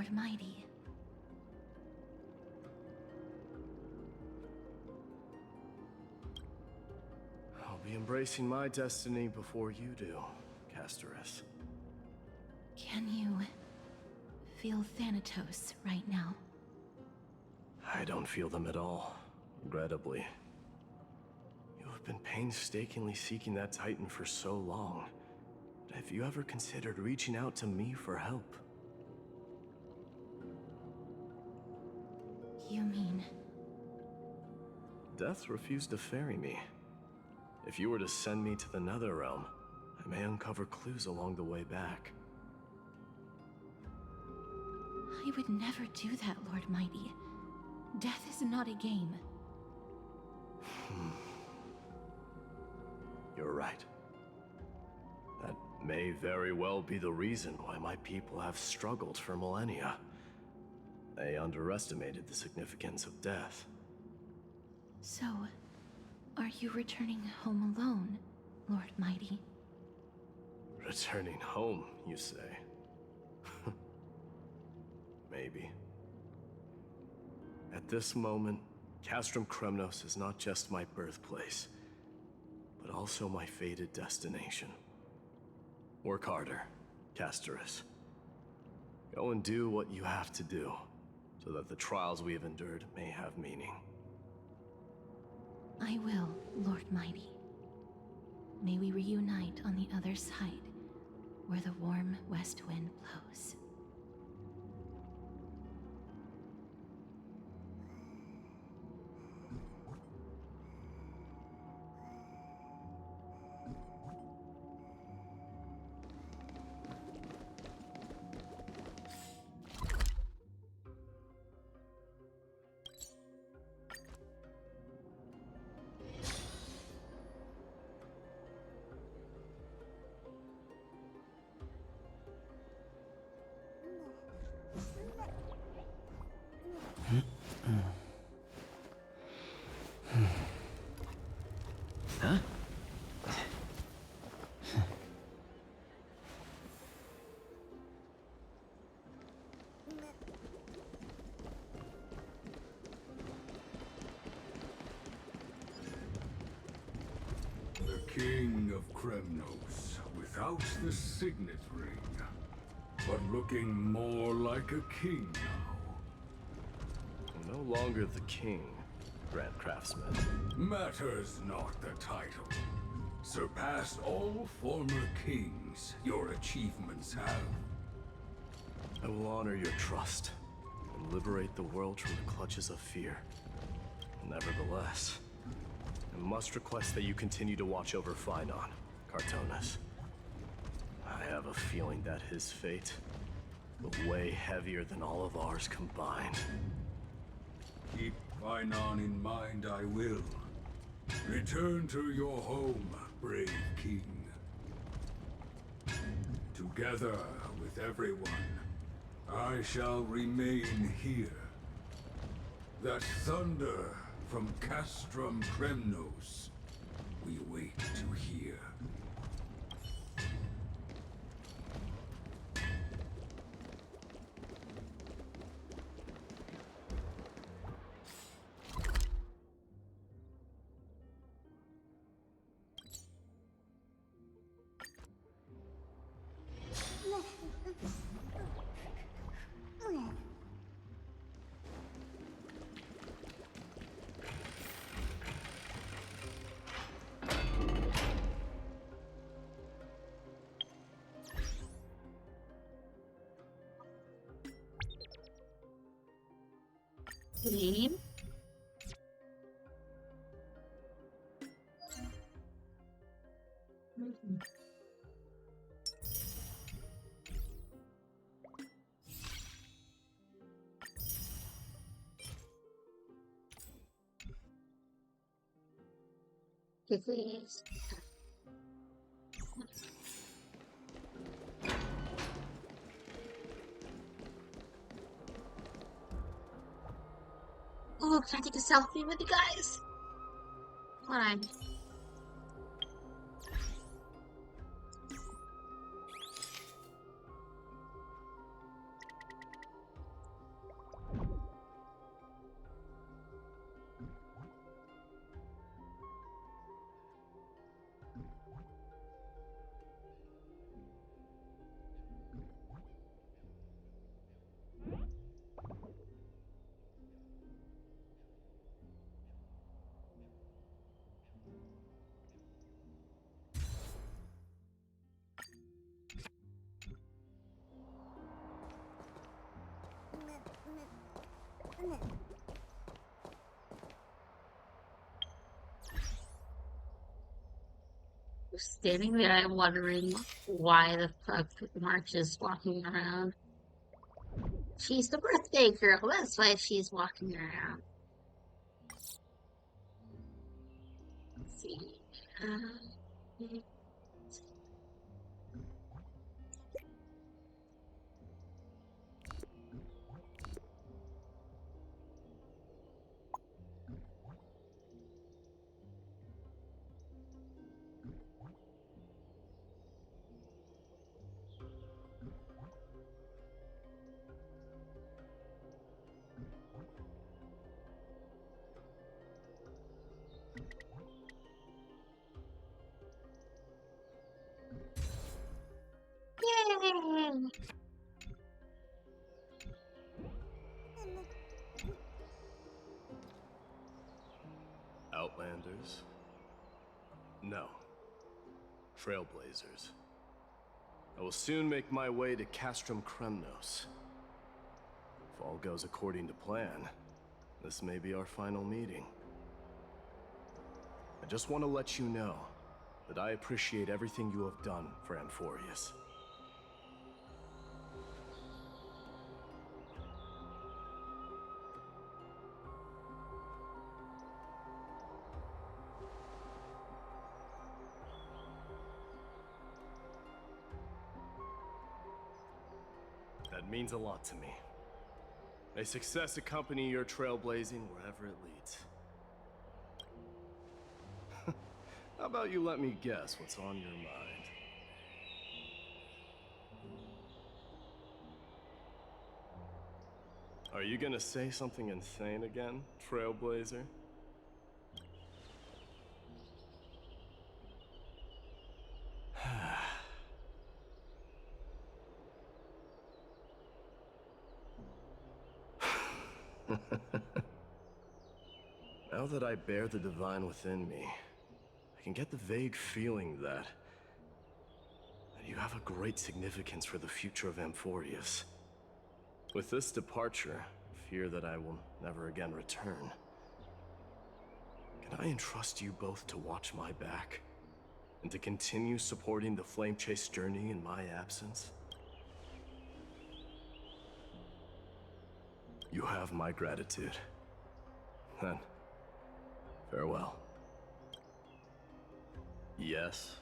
Lord Mighty. I'll be embracing my destiny before you do, Casteress. Can you feel Thanatos right now? I don't feel them at all, regrettably. You have been painstakingly seeking that Titan for so long. But have you ever considered reaching out to me for help? You mean... Death refused to ferry me. If you were to send me to the Netherrealm, I may uncover clues along the way back. I would never do that, Lord Mighty. Death is not a game. You're right. That may very well be the reason why my people have struggled for millennia. They underestimated the significance of death. So, are you returning home alone, Lord Mighty? Returning home, you say? Maybe. At this moment, Castrum Kremnos is not just my birthplace, but also my fated destination. Work harder, Casteress. Go and do what you have to do, so that the trials we have endured may have meaning. I will, Lord Mighty. May we reunite on the other side, where the warm west wind blows. Huh? The King of Kremnos, without the signet ring, but looking more like a king now. I'm no longer the king, Grand Craftsman. Matters not the title. Surpassed all former kings your achievements have. I will honor your trust and liberate the world from the clutches of fear. Nevertheless, I must request that you continue to watch over Phainon, Cartonis. I have a feeling that his fate will weigh heavier than all of ours combined. Keep Phainon in mind, I will. Return to your home, brave king. Together with everyone, I shall remain here. That thunder from Castrum Kremnos we wait to hear. Name? Please. Oh, can I take a selfie with you guys? Hold on. Standing there, I'm wondering why the fuck March is walking around. She's the birthday girl, that's why she's walking around. Let's see. Uh, Yay! Outlanders? No. Trailblazers. I will soon make my way to Castrum Kremnos. If all goes according to plan, this may be our final meeting. I just want to let you know that I appreciate everything you have done for Amphorius. That means a lot to me. May success accompany your trailblazing wherever it leads. How about you let me guess what's on your mind? Are you gonna say something insane again, Trailblazer? Now that I bear the divine within me, I can get the vague feeling that you have a great significance for the future of Amphorius. With this departure, I fear that I will never again return. Can I entrust you both to watch my back? And to continue supporting the Flame Chase journey in my absence? You have my gratitude. Then, farewell. Yes.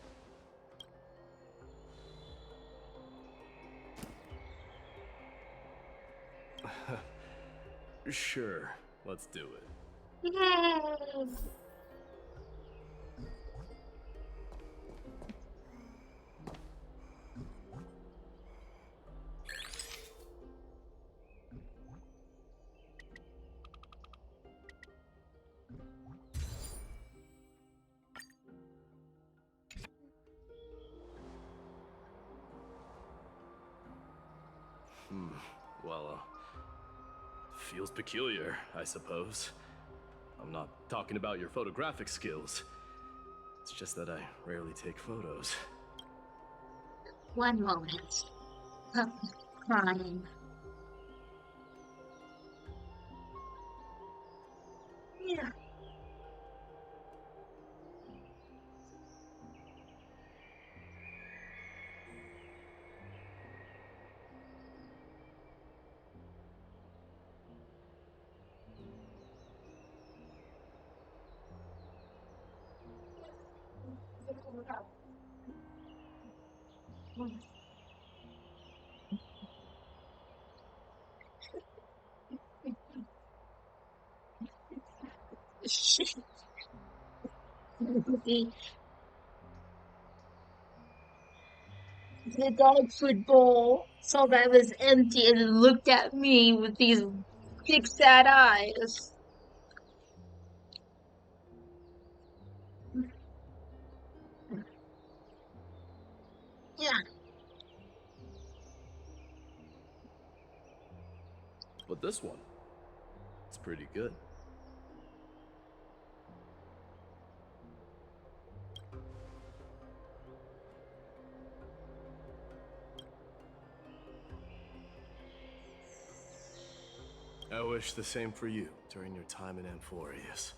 Sure, let's do it. Yay! Well, feels peculiar, I suppose. I'm not talking about your photographic skills. It's just that I rarely take photos. One moment. Crying. Yeah. the, the dog food bowl saw that it was empty and it looked at me with these big sad eyes. Yeah. But this one, it's pretty good. I wish the same for you during your time in Amphorius.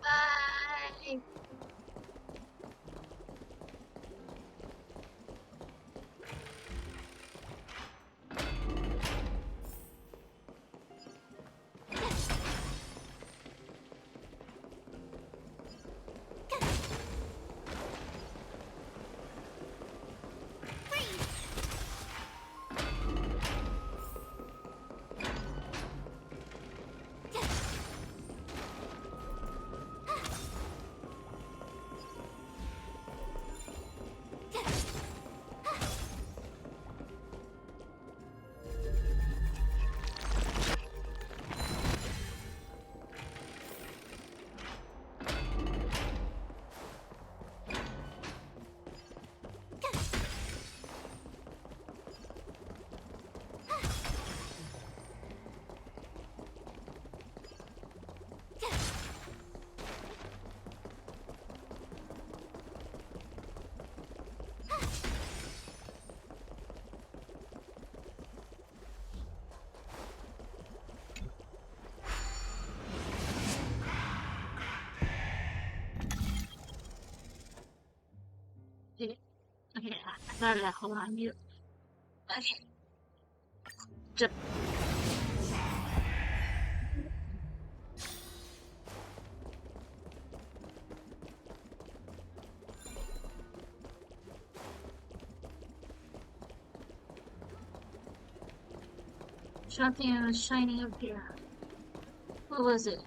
Bye. Okay, I gotta hold on mute. Okay. Just something was shining up here. What was it?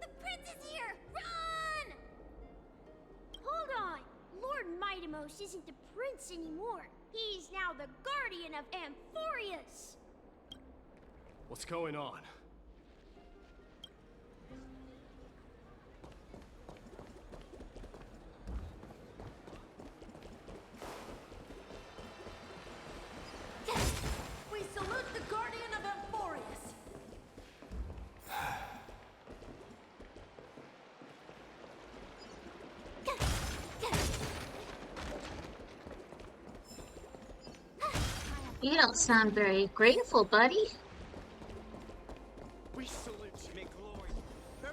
The prince is here! Run! Hold on! Lord MikkiMouse isn't the prince anymore. He's now the guardian of Amphorius! What's going on? We salute the guardian of Amphorius! You don't sound very grateful, buddy. We salute you. Make glory.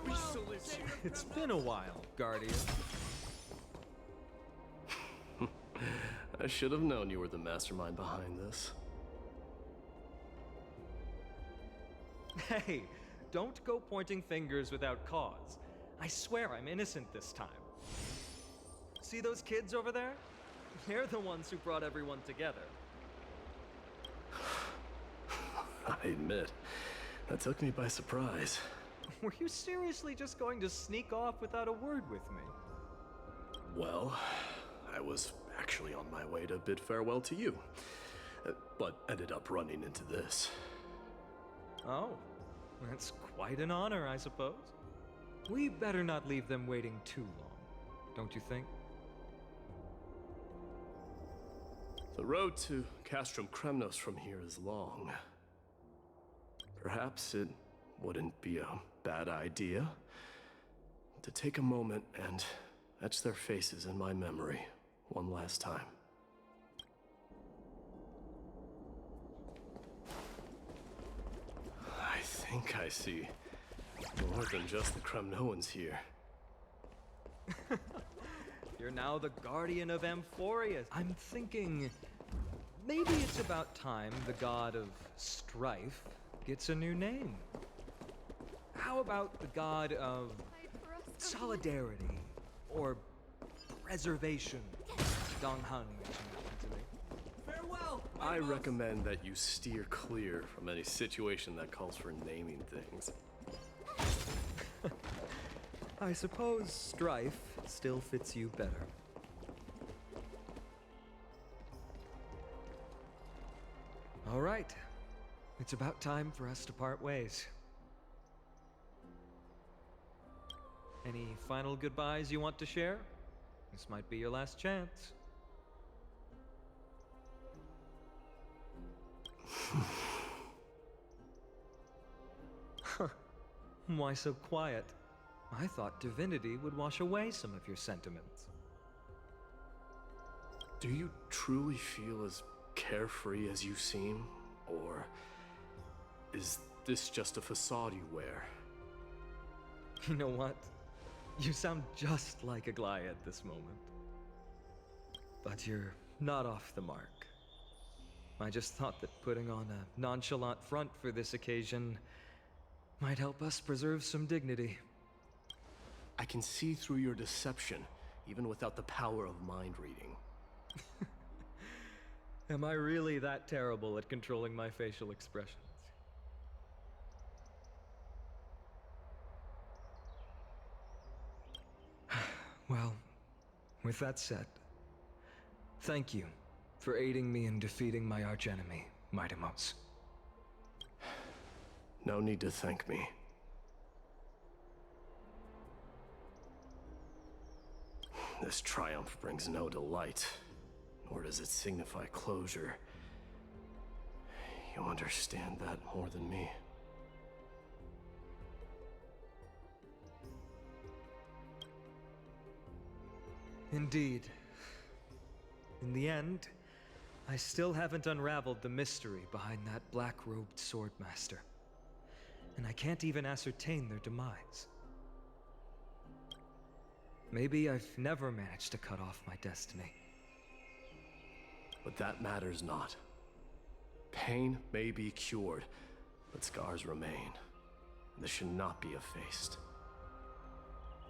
We salute you. It's been a while, Guardian. I should have known you were the mastermind behind this. Hey, don't go pointing fingers without cause. I swear I'm innocent this time. See those kids over there? They're the ones who brought everyone together. I admit, that took me by surprise. Were you seriously just going to sneak off without a word with me? Well, I was actually on my way to bid farewell to you, but ended up running into this. Oh, that's quite an honor, I suppose. We better not leave them waiting too long, don't you think? The road to Castrum Kremnos from here is long. Perhaps it wouldn't be a bad idea to take a moment and etch their faces in my memory one last time. I think I see more than just the Kremnoans here. You're now the guardian of Amphorius. I'm thinking maybe it's about time the god of strife gets a new name. How about the god of solidarity or preservation? Donghan, to me. Farewell! I recommend that you steer clear from any situation that calls for naming things. I suppose strife still fits you better. All right. It's about time for us to part ways. Any final goodbyes you want to share? This might be your last chance. Why so quiet? I thought divinity would wash away some of your sentiments. Do you truly feel as carefree as you seem? Or is this just a facade you wear? You know what? You sound just like a Glia at this moment. But you're not off the mark. I just thought that putting on a nonchalant front for this occasion might help us preserve some dignity. I can see through your deception, even without the power of mind reading. Am I really that terrible at controlling my facial expressions? Well, with that said, thank you for aiding me in defeating my archenemy, MikkiMouse. No need to thank me. This triumph brings no delight, nor does it signify closure. You understand that more than me. Indeed. In the end, I still haven't unraveled the mystery behind that black-robed swordmaster. And I can't even ascertain their demise. Maybe I've never managed to cut off my destiny. But that matters not. Pain may be cured, but scars remain. This should not be effaced.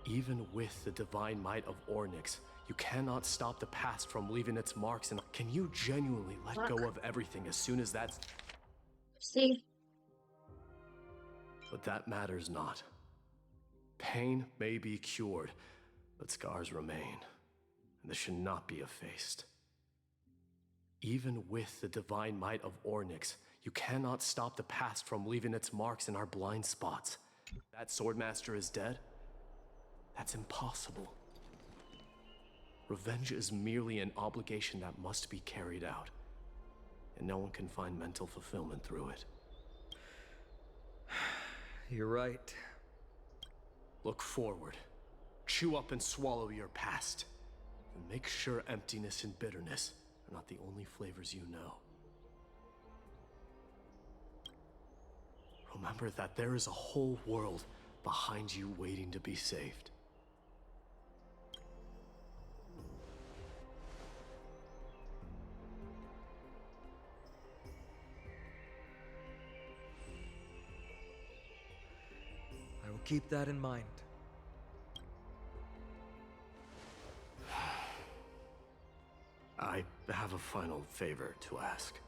Even with the divine might of Ornyx, you cannot stop the past from leaving its marks. And can you genuinely let go of everything as soon as that's... See? But that matters not. Pain may be cured, but scars remain. And this should not be effaced. Even with the divine might of Ornyx, you cannot stop the past from leaving its marks in our blind spots. That swordmaster is dead? That's impossible. Revenge is merely an obligation that must be carried out. And no one can find mental fulfillment through it. You're right. Look forward. Chew up and swallow your past. And make sure emptiness and bitterness are not the only flavors you know. Remember that there is a whole world behind you waiting to be saved. I will keep that in mind. I have a final favor to ask.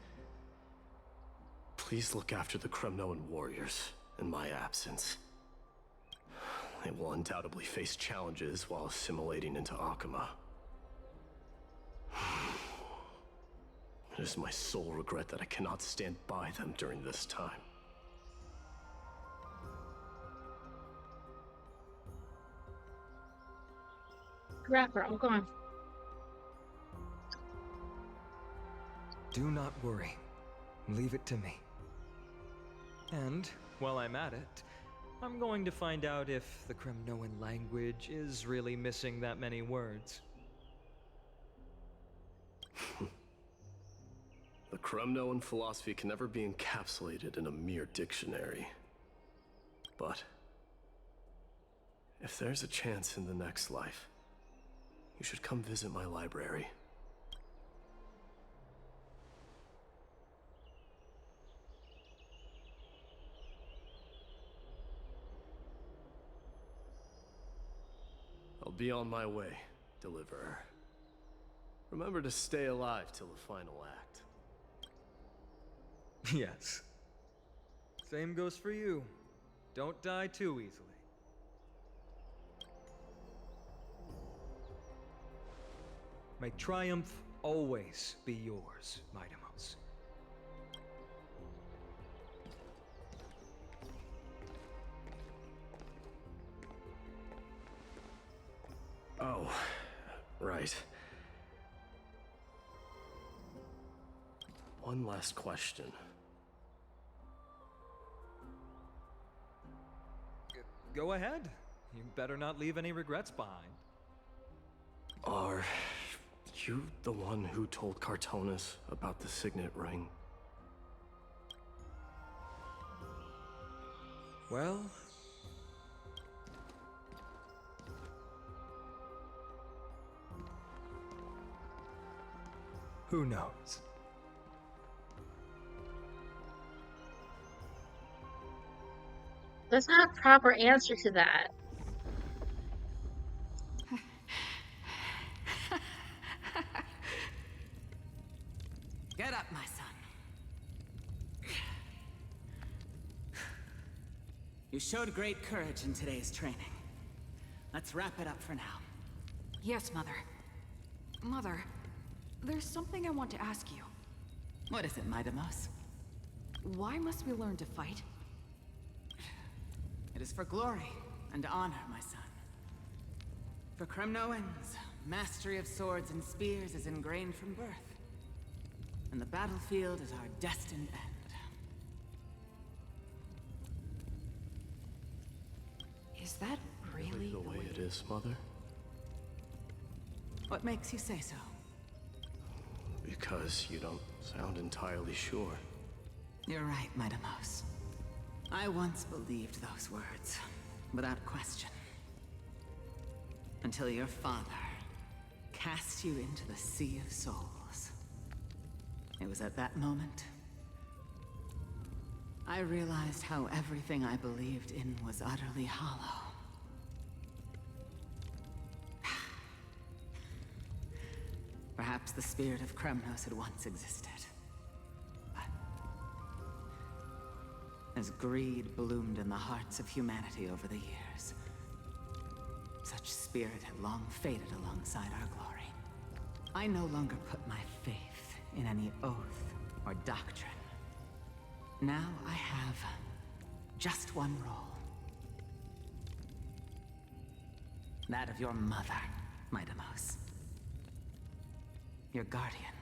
Please look after the Kremnoan warriors in my absence. They will undoubtedly face challenges while assimilating into Akama. It is my sole regret that I cannot stand by them during this time. Rapper, I'm going. Do not worry. Leave it to me. And, while I'm at it, I'm going to find out if the Kremnoan language is really missing that many words. The Kremnoan philosophy can never be encapsulated in a mere dictionary. But if there's a chance in the next life, you should come visit my library. I'll be on my way, Deliverer. Remember to stay alive till the final act. Yes. Same goes for you. Don't die too easily. May triumph always be yours, MikkiMouse. Oh, right. One last question. Go ahead. You better not leave any regrets behind. Are you the one who told Cartonis about the signet ring? Well, who knows? There's not a proper answer to that. Get up, my son. You showed great courage in today's training. Let's wrap it up for now. Yes, Mother. Mother, there's something I want to ask you. What is it, Midamos? Why must we learn to fight? It is for glory and honor, my son. For Kremnoans, mastery of swords and spears is ingrained from birth. And the battlefield is our destined end. Is that really the way it is, Mother? What makes you say so? Because you don't sound entirely sure. You're right, Midamos. I once believed those words, without question. Until your father cast you into the Sea of Souls. It was at that moment I realized how everything I believed in was utterly hollow. Perhaps the spirit of Kremnos had once existed. But as greed bloomed in the hearts of humanity over the years, such spirit had long faded alongside our glory. I no longer put my faith in any oath or doctrine. Now I have just one role. That of your mother, Midamos. Your guardian.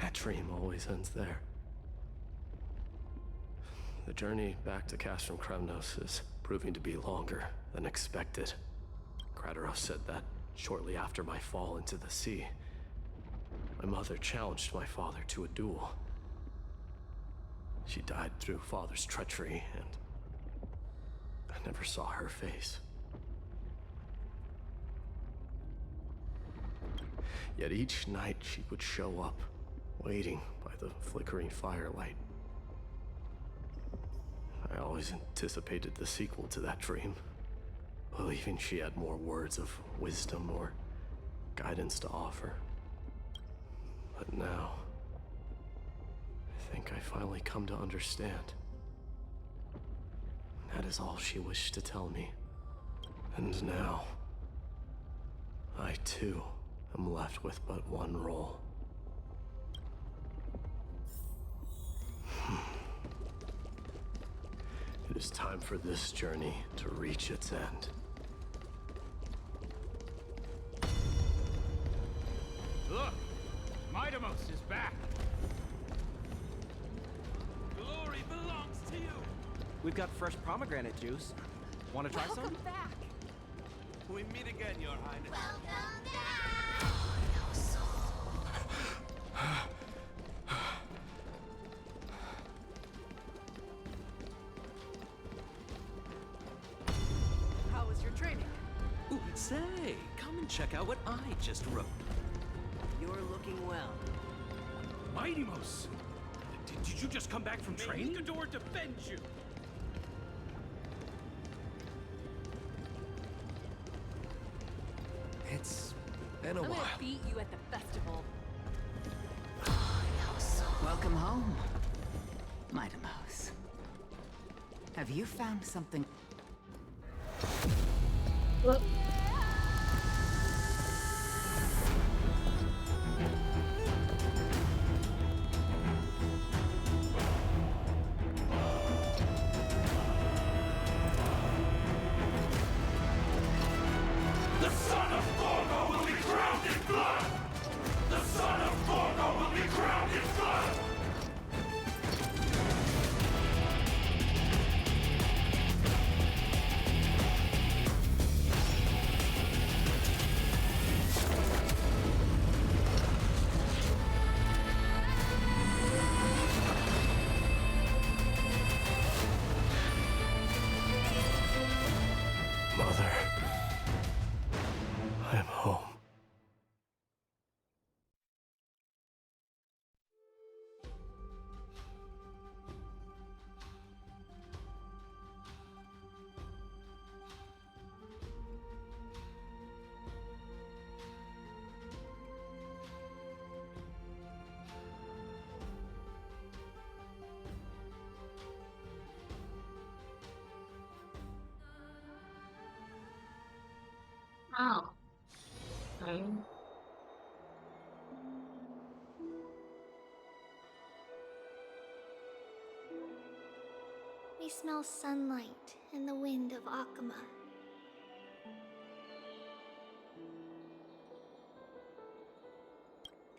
That dream always ends there. The journey back to Castrum Kremnos is proving to be longer than expected. Krateros said that shortly after my fall into the sea. My mother challenged my father to a duel. She died through father's treachery, and I never saw her face. Yet each night she would show up, waiting by the flickering firelight. I always anticipated the sequel to that dream, believing she had more words of wisdom or guidance to offer. But now, I think I finally come to understand. That is all she wished to tell me. And now, I too am left with but one role. It is time for this journey to reach its end. Look! Midamos is back! Glory belongs to you! We've got fresh pomegranate juice. Want to try some? Welcome back. We meet again, Your Highness. Welcome back! How was your training? Ooh, say, come and check out what I just wrote. You're looking well. Midamos! Did you just come back from training? MikkiMouseketeer defends you! It's been a I'm gonna while. beat you at the festival. Welcome home, Midamos. Have you found something? Well, blood! The son of Gorgo will be crowned in blood! Mother, I'm home. Oh. Okay. We smell sunlight and the wind of Akama.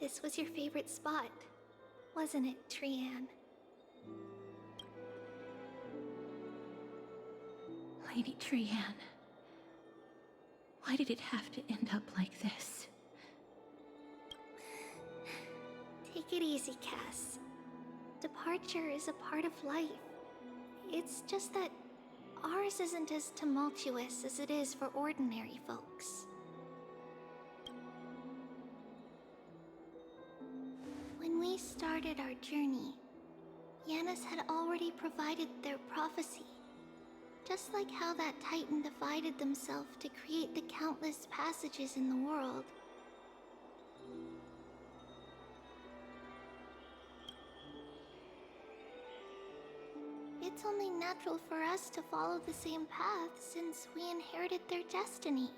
This was your favorite spot, wasn't it, Trianne? Lady Trianne, why did it have to end up like this? Take it easy, Cass. Departure is a part of life. It's just that ours isn't as tumultuous as it is for ordinary folks. When we started our journey, Yanis had already provided their prophecy. Just like how that Titan divided themselves to create the countless passages in the world. It's only natural for us to follow the same path since we inherited their destiny.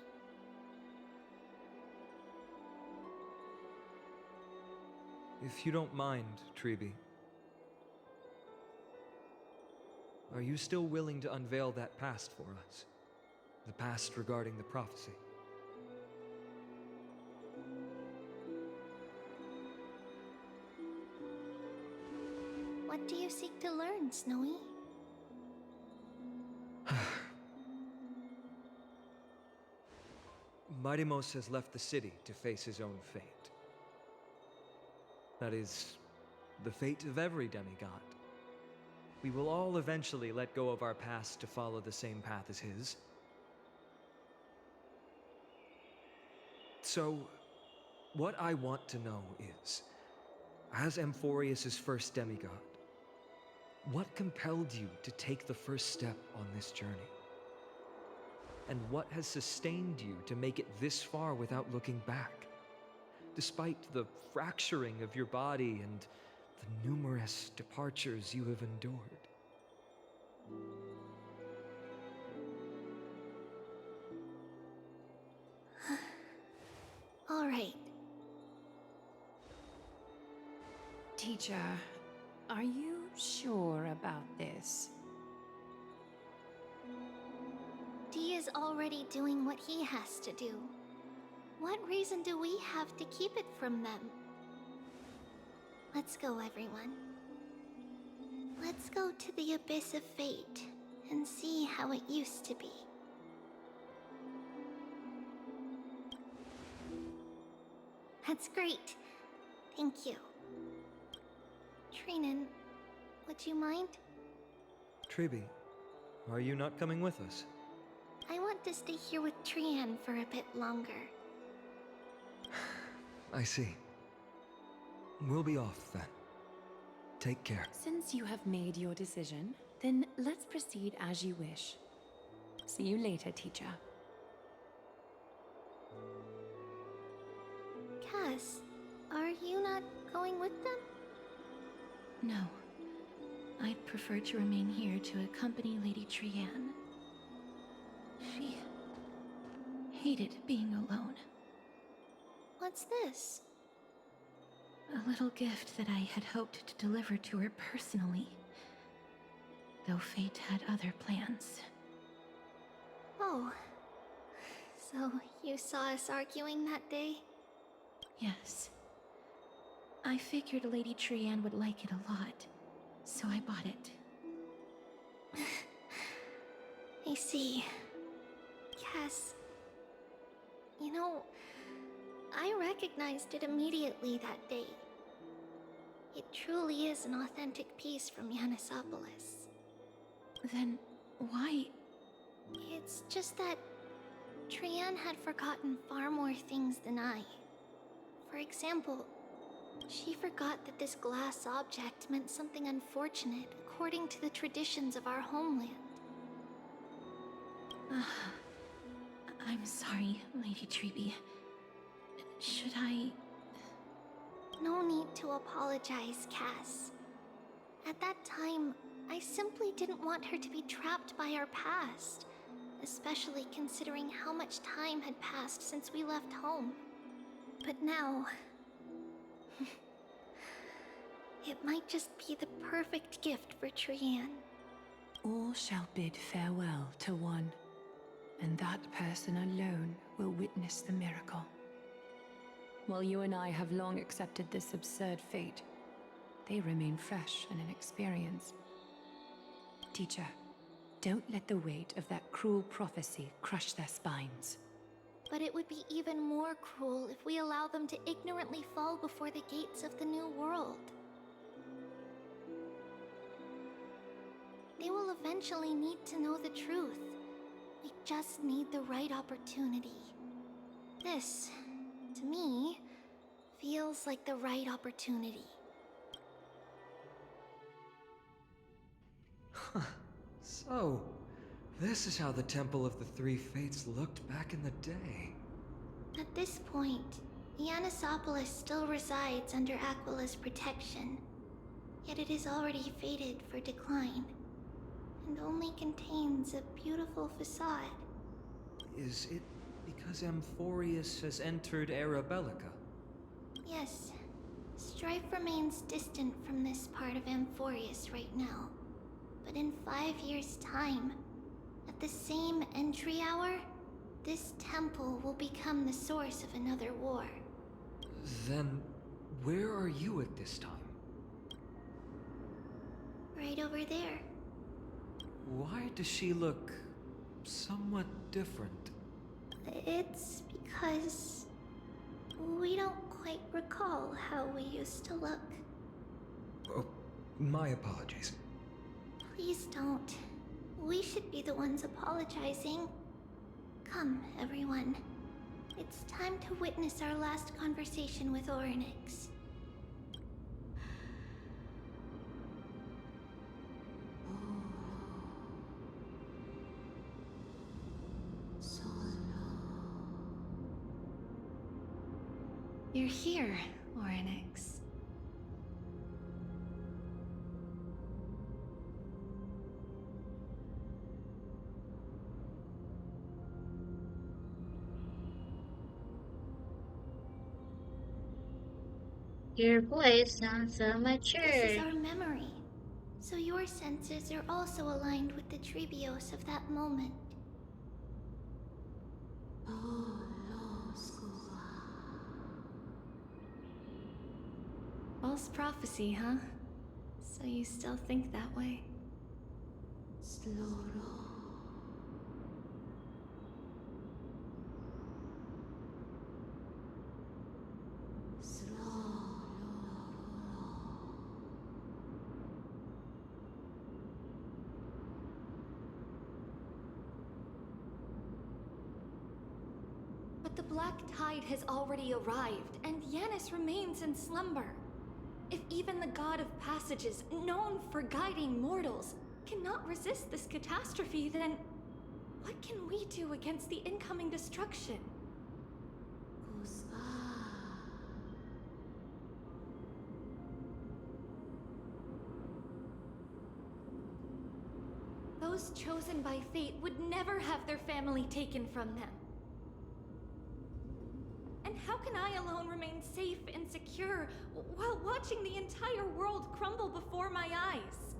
If you don't mind, Treeby, are you still willing to unveil that past for us? The past regarding the prophecy? What do you seek to learn, Snowy? Mighty-Mose has left the city to face his own fate. That is, the fate of every demigod. We will all eventually let go of our past to follow the same path as his. So, what I want to know is, as Amphorius' first demigod, what compelled you to take the first step on this journey? And what has sustained you to make it this far without looking back? Despite the fracturing of your body and the numerous departures you have endured. All right. Teacher, are you sure about this? Dee is already doing what he has to do. What reason do we have to keep it from them? Let's go, everyone. Let's go to the Abyss of Fate and see how it used to be. That's great. Thank you. Trinan, would you mind? Treeby, are you not coming with us? I want to stay here with Trianne for a bit longer. I see. We'll be off then. Take care. Since you have made your decision, then let's proceed as you wish. See you later, teacher. Cass, are you not going with them? No. I'd prefer to remain here to accompany Lady Trianne. She hated being alone. What's this? A little gift that I had hoped to deliver to her personally. Though fate had other plans. Oh. So, you saw us arguing that day? Yes. I figured Lady Trianne would like it a lot, so I bought it. I see. Cass, you know, I recognized it immediately that day. It truly is an authentic piece from Yanisopolis. Then why? It's just that Trianne had forgotten far more things than I. For example, she forgot that this glass object meant something unfortunate according to the traditions of our homeland. I'm sorry, Lady Treby. Should I... No need to apologize, Cass. At that time, I simply didn't want her to be trapped by our past, especially considering how much time had passed since we left home. But now... it might just be the perfect gift for Trianne. All shall bid farewell to one, and that person alone will witness the miracle. While you and I have long accepted this absurd fate, they remain fresh and inexperienced. Teacher, don't let the weight of that cruel prophecy crush their spines. But it would be even more cruel if we allow them to ignorantly fall before the gates of the new world. They will eventually need to know the truth. We just need the right opportunity. This, to me, feels like the right opportunity. So, this is how the Temple of the Three Fates looked back in the day. At this point, Yanisopolis still resides under Aquila's protection, yet it is already fated for decline, and only contains a beautiful facade. Is it because Amphorius has entered Era Bellica? Yes, strife remains distant from this part of Amphorius right now. But in 5 years' time, at the same entry hour, this temple will become the source of another war. Then, where are you at this time? Right over there. Why does she look somewhat different? It's because we don't quite recall how we used to look. Oh, my apologies. Please don't. We should be the ones apologizing. Come, everyone. It's time to witness our last conversation with Orynyx. You're here, Orynyx. Your voice sounds so mature. This is our memory. So your senses are also aligned with the Trebios of that moment. False prophecy, huh? So you still think that way? But the Black Tide has already arrived, and Yanis remains in slumber. If even the God of Passages, known for guiding mortals, cannot resist this catastrophe, then what can we do against the incoming destruction? Those chosen by fate would never have their family taken from them. And how can I alone remain safe and secure while watching the entire world crumble before my eyes?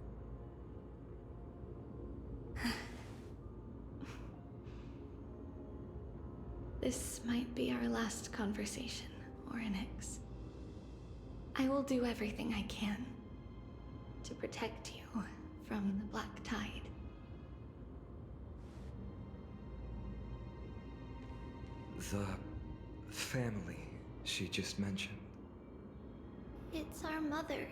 This might be our last conversation, Orynyx. I will do everything I can to protect you from the Black Tide. The family she just mentioned. It's our mother.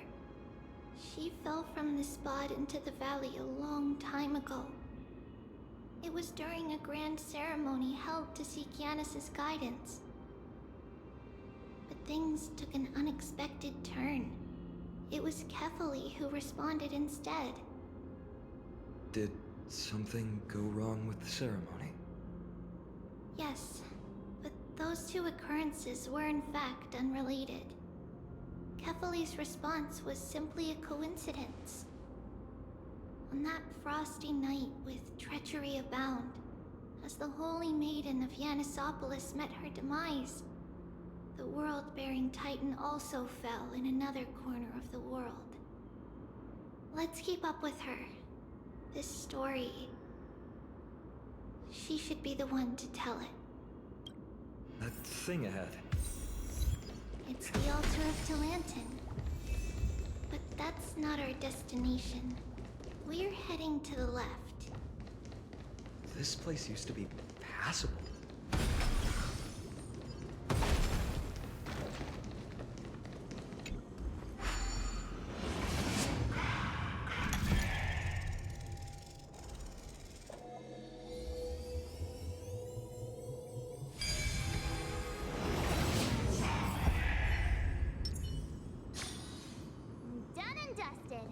She fell from the spot into the valley a long time ago. It was during a grand ceremony held to seek Yanis's guidance. But things took an unexpected turn. It was Kefali who responded instead. Did something go wrong with the ceremony? Yes, but those two occurrences were in fact unrelated. Kefali's response was simply a coincidence. On that frosty night with treachery abound, as the Holy Maiden of Yanisopolis met her demise, the world-bearing Titan also fell in another corner of the world. Let's keep up with her. This story... she should be the one to tell it. That thing ahead. It's the altar of Talantin. But that's not our destination. We're heading to the left. This place used to be passable. Done and dusted.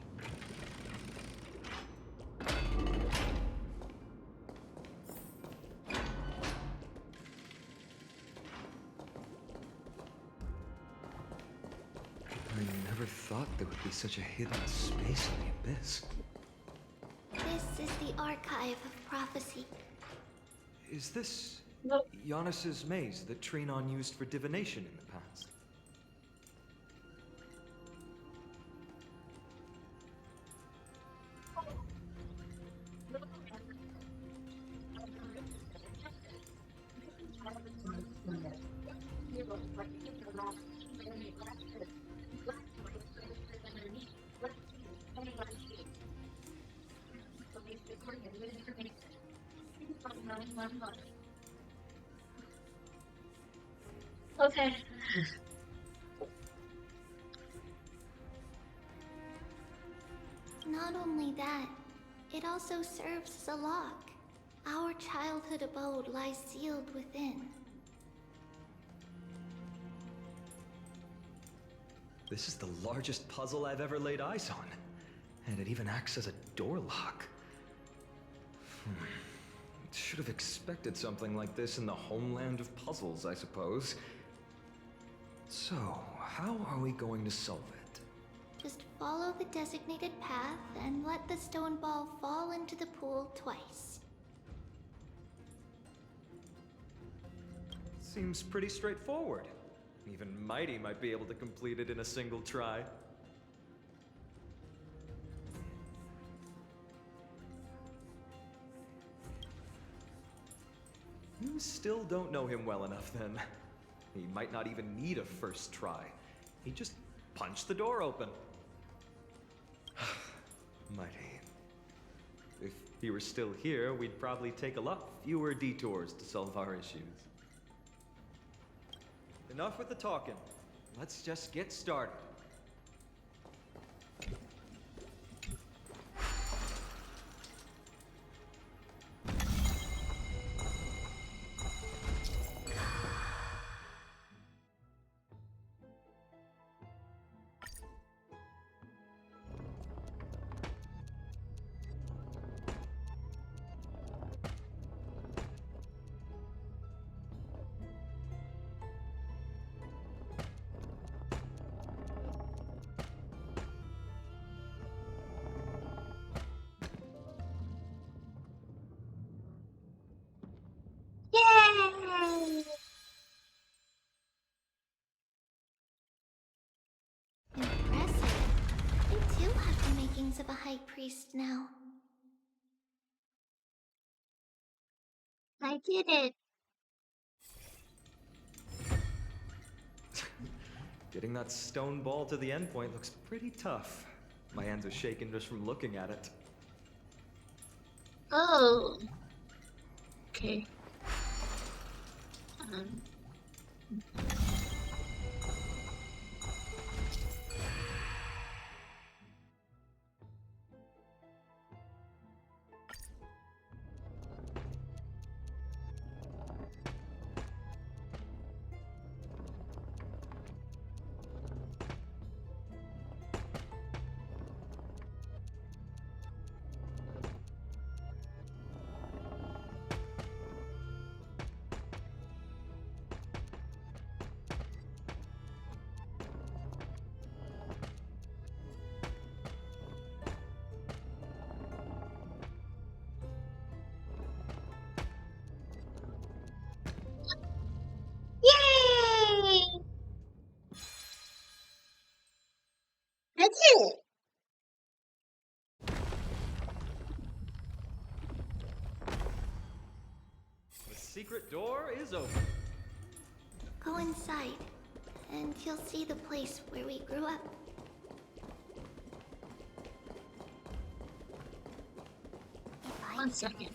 I never thought there would be such a hidden space in the abyss. This is the Archive of Prophecy. Is this Giannis's maze that Trinon used for divination in the past? Okay. Not only that, it also serves as a lock. Our childhood abode lies sealed within. This is the largest puzzle I've ever laid eyes on. And it even acts as a door lock. Should have expected something like this in the homeland of puzzles, I suppose. So, how are we going to solve it? Just follow the designated path and let the stone ball fall into the pool twice. Seems pretty straightforward. Even Mighty might be able to complete it in a single try. You still don't know him well enough, then. He might not even need a first try. He just punched the door open. Mighty. If he were still here, we'd probably take a lot fewer detours to solve our issues. Enough with the talking. Let's just get started. Yay! Impressive. They too have the makings of a high priest now. I did it. Getting that stone ball to the endpoint looks pretty tough. My hands are shaking just from looking at it. Oh. Okay. Yay! That's it. The secret door is open. Go inside, and you'll see the place where we grew up. One second.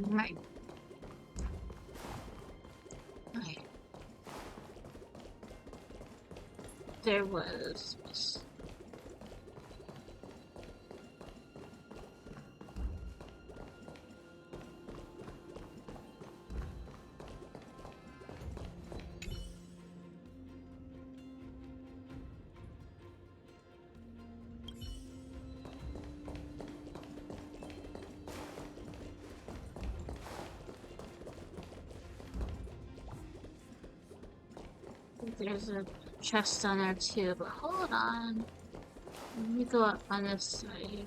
Right. Right. There was. There's a chest on there too, but hold on. Let me go up on this side.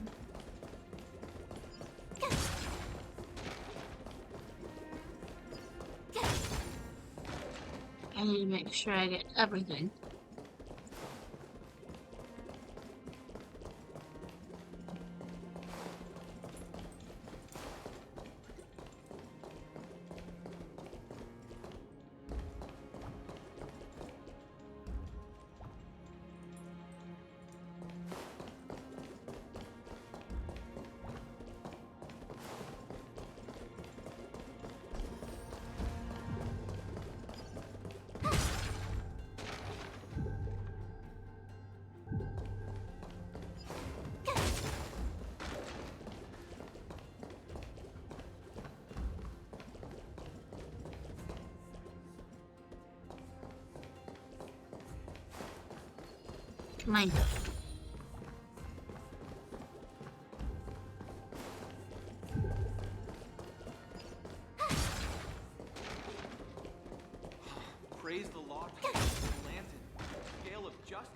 I need to make sure I get everything. Mine. Praise the Lord, Lantern, scale of justice.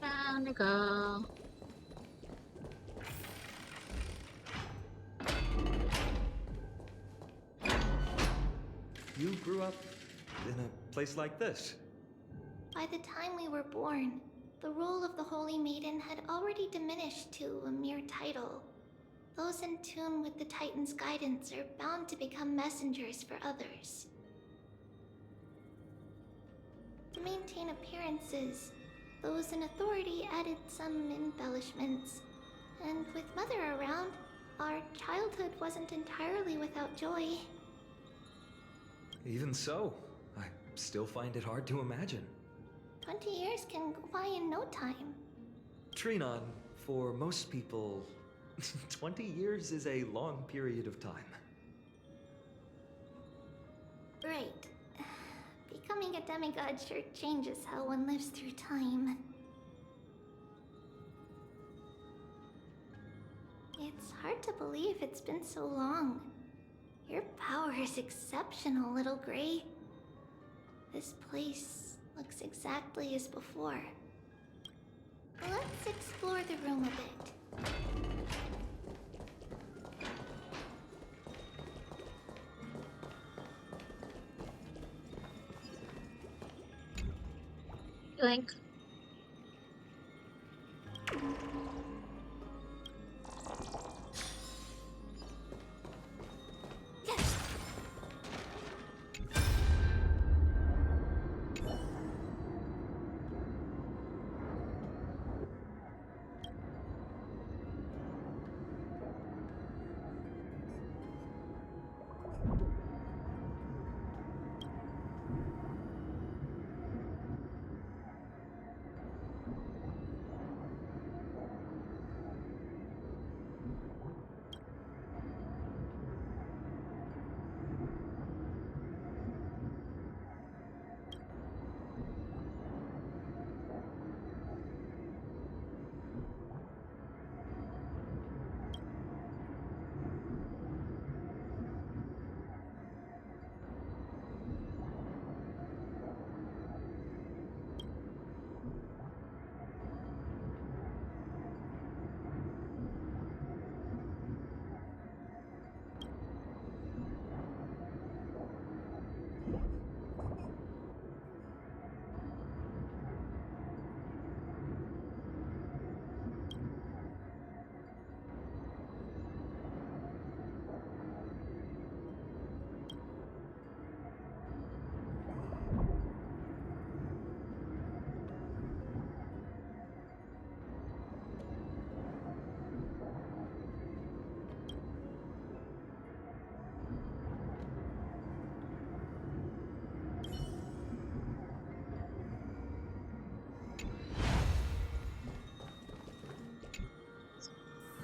Time to go. You grew up in a place like this. By the time we were born, the role of the Holy Maiden had already diminished to a mere title. Those in tune with the Titan's guidance are bound to become messengers for others. To maintain appearances, those in authority added some embellishments. And with Mother around, our childhood wasn't entirely without joy. Even so, I still find it hard to imagine. 20 years can go by in no time. Trinon, for most people, 20 years is a long period of time. Right. Becoming a demigod sure changes how one lives through time. It's hard to believe it's been so long. Your power is exceptional, Little Gray. This place looks exactly as before. Let's explore the room a bit. Link.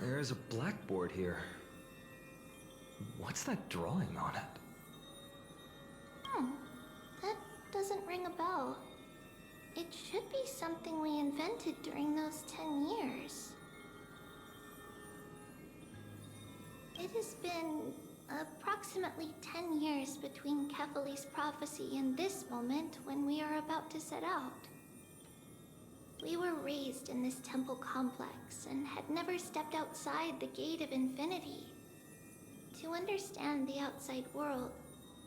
There's a blackboard here. What's that drawing on it? That doesn't ring a bell. It should be something we invented during those 10 years. It has been approximately 10 years between Kefali's prophecy and this moment when we are about to set out. We were raised in this temple complex and had never stepped outside the Gate of Infinity. To understand the outside world,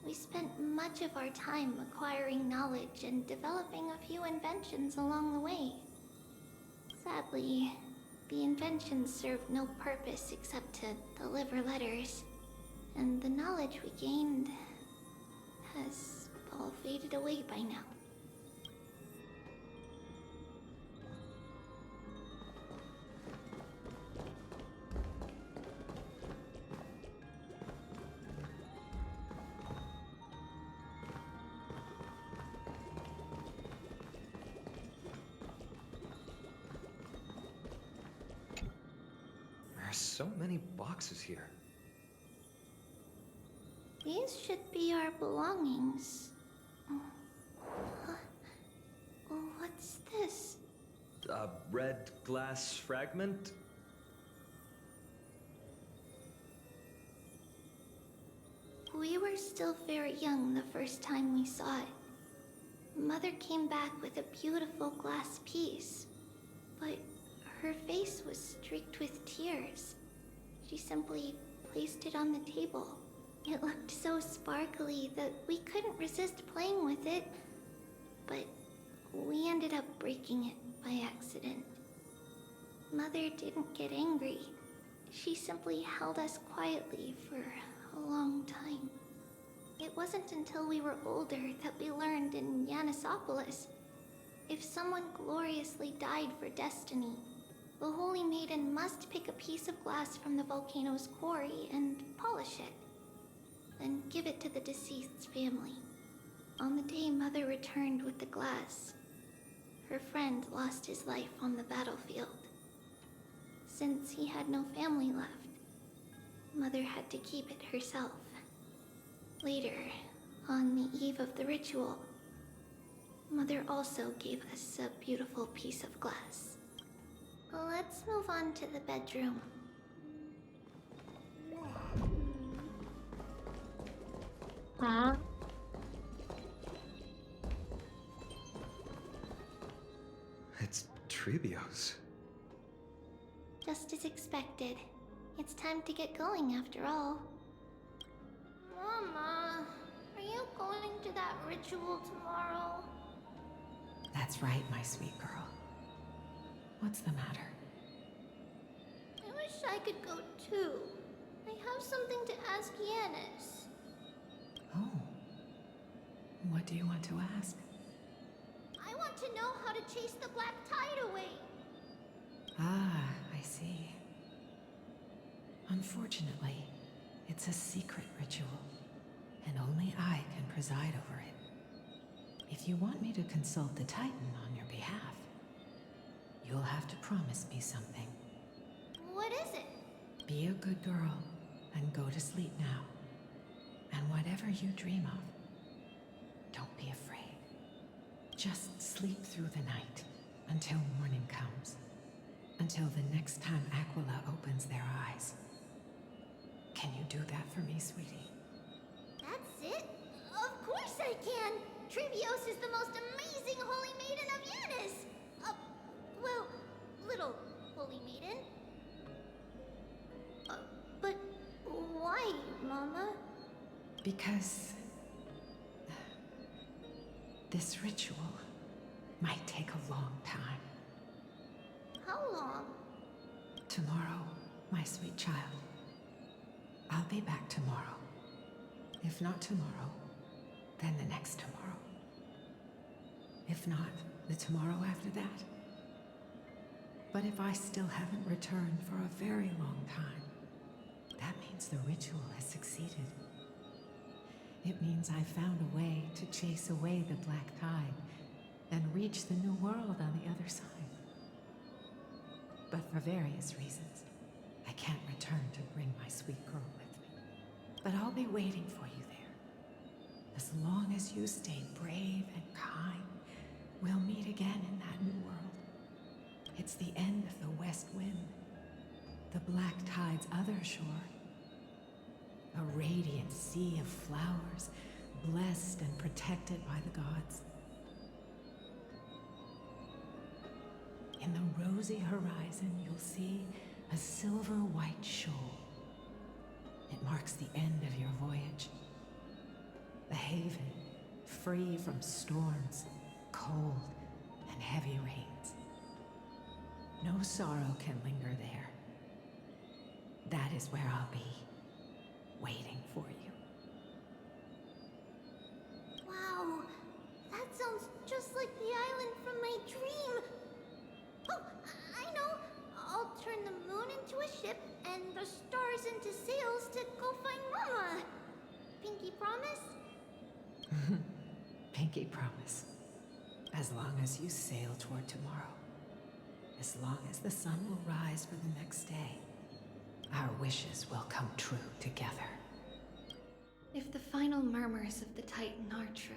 we spent much of our time acquiring knowledge and developing a few inventions along the way. Sadly, the inventions served no purpose except to deliver letters, and the knowledge we gained has all faded away by now. There are so many boxes here. These should be our belongings. What's this? A red glass fragment? We were still very young the first time we saw it. Mother came back with a beautiful glass piece, but her face was streaked with tears. She simply placed it on the table. It looked so sparkly that we couldn't resist playing with it, but we ended up breaking it by accident. Mother didn't get angry. She simply held us quietly for a long time. It wasn't until we were older that we learned in Yanisopolis, if someone gloriously died for destiny, the Holy Maiden must pick a piece of glass from the volcano's quarry and polish it, then give it to the deceased's family. On the day Mother returned with the glass, her friend lost his life on the battlefield. Since he had no family left, Mother had to keep it herself. Later, on the eve of the ritual, Mother also gave us a beautiful piece of glass. Let's move on to the bedroom. Huh? It's Trebios. Just as expected. It's time to get going after all. Mama, are you going to that ritual tomorrow? That's right, my sweet girl. What's the matter? I wish I could go too. I have something to ask Yanis. Oh. What do you want to ask? I want to know how to chase the black tide away. Ah, I see. Unfortunately, it's a secret ritual, and only I can preside over it. If you want me to consult the Titan on your behalf, you'll have to promise me something. What is it? Be a good girl and go to sleep now. And whatever you dream of, don't be afraid. Just sleep through the night until morning comes. Until the next time Aquila opens their eyes. Can you do that for me, sweetie? That's it? Of course I can! Trebios is the most amazing Holy Maiden of Yanis! Well, little Holy Maiden. But why, Mama? Because this ritual might take a long time. How long? Tomorrow, my sweet child. I'll be back tomorrow. If not tomorrow, then the next tomorrow. If not, the tomorrow after that. But if I still haven't returned for a very long time, that means the ritual has succeeded. It means I found a way to chase away the black tide and reach the new world on the other side. But for various reasons, I can't return to bring my sweet girl with me. But I'll be waiting for you there. As long as you stay brave and kind, we'll meet again in that new world. It's the end of the West Wind, the black tide's other shore. A radiant sea of flowers, blessed and protected by the gods. In the rosy horizon, you'll see a silver-white shoal. It marks the end of your voyage. The haven, free from storms, cold, and heavy rains. No sorrow can linger there. That is where I'll be, waiting for you. Wow, that sounds just like the island from my dream. Oh, I know. I'll turn the moon into a ship and the stars into sails to go find Mama. Pinky promise? Pinky promise. As long as you sail toward tomorrow. As long as the sun will rise for the next day. Our wishes will come true together. If the final murmurs of the Titan are true,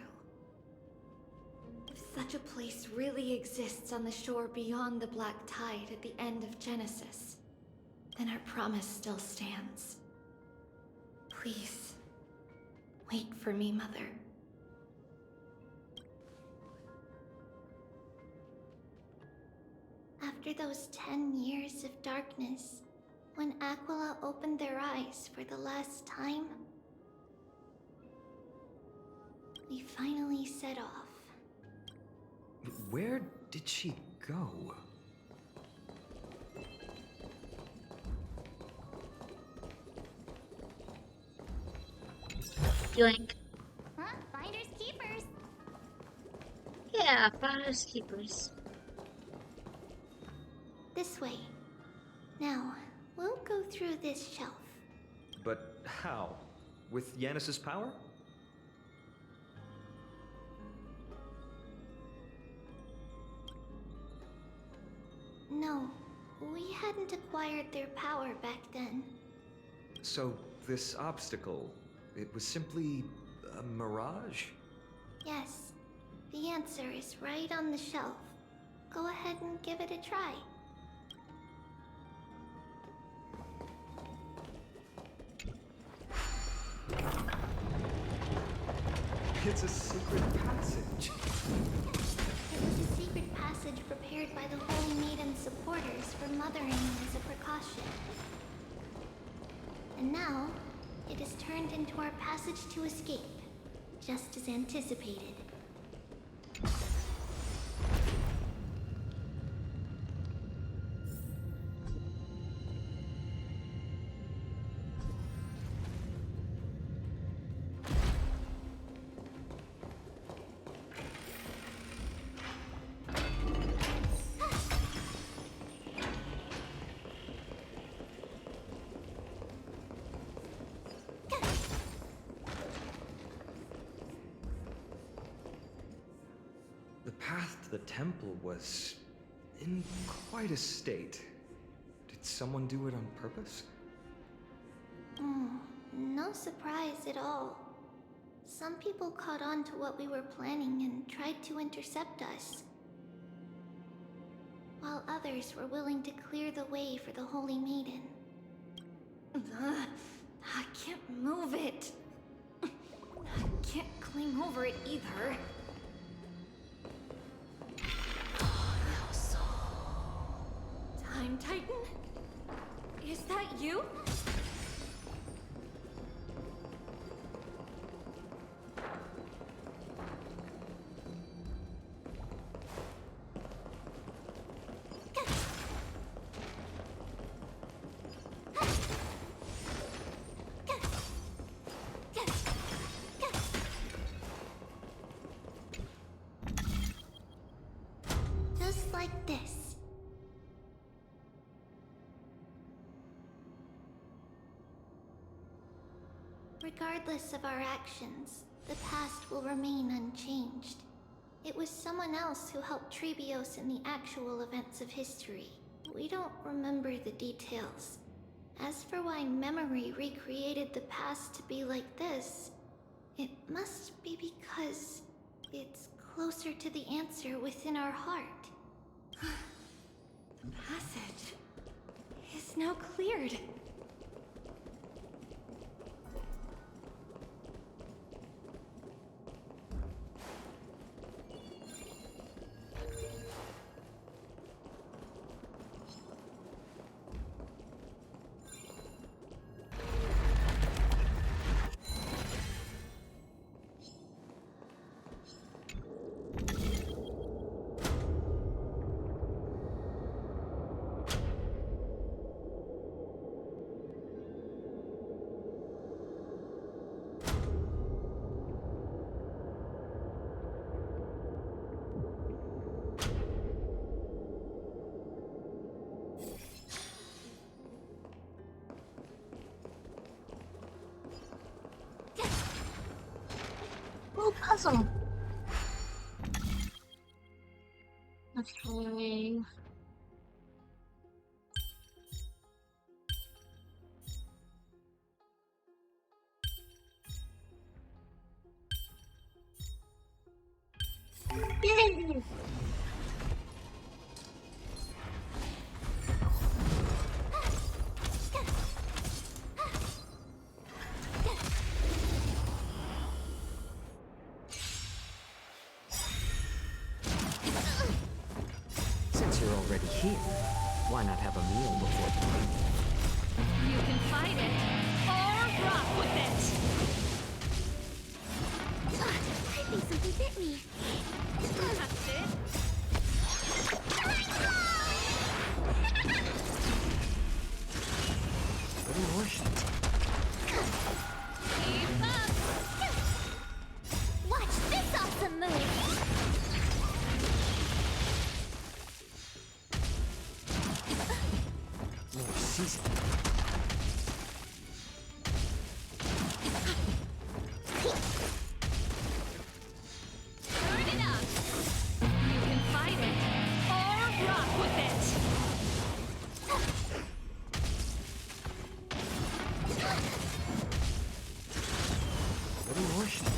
if such a place really exists on the shore beyond the Black Tide at the end of Genesis, then our promise still stands. Please, wait for me, Mother. After those 10 years of darkness, when Aquila opened their eyes for the last time, we finally set off. Where did she go? Yoink. Huh? Finders keepers. Yeah, finders keepers. This way. Now, we'll go through this shelf. But how? With Yanis's power? No, we hadn't acquired their power back then. So, this obstacle, it was simply a mirage? Yes, the answer is right on the shelf. Go ahead and give it a try. It's a secret passage. It was a secret passage prepared by the Holy Maiden's supporters for mothering as a precaution. And now, it is turned into our passage to escape, just as anticipated. The path to the temple was in quite a state. Did someone do it on purpose? No surprise at all. Some people caught on to what we were planning and tried to intercept us, while others were willing to clear the way for the Holy Maiden. I can't move it. I can't climb over it either. Time Titan? Is that you? Just like this. Regardless of our actions, the past will remain unchanged. It was someone else who helped Trebios in the actual events of history. We don't remember the details. As for why memory recreated the past to be like this, it must be because it's closer to the answer within our heart. The passage is now cleared. puzzle. Okay. Yay! Since you're already here, why not have a meal before the You can fight it, or rock with it! I think something bit me. That's it. Little more shit. Keep up! Watch this awesome move! More season. Turn it up! You can fight it, or rock with it! Little more shit.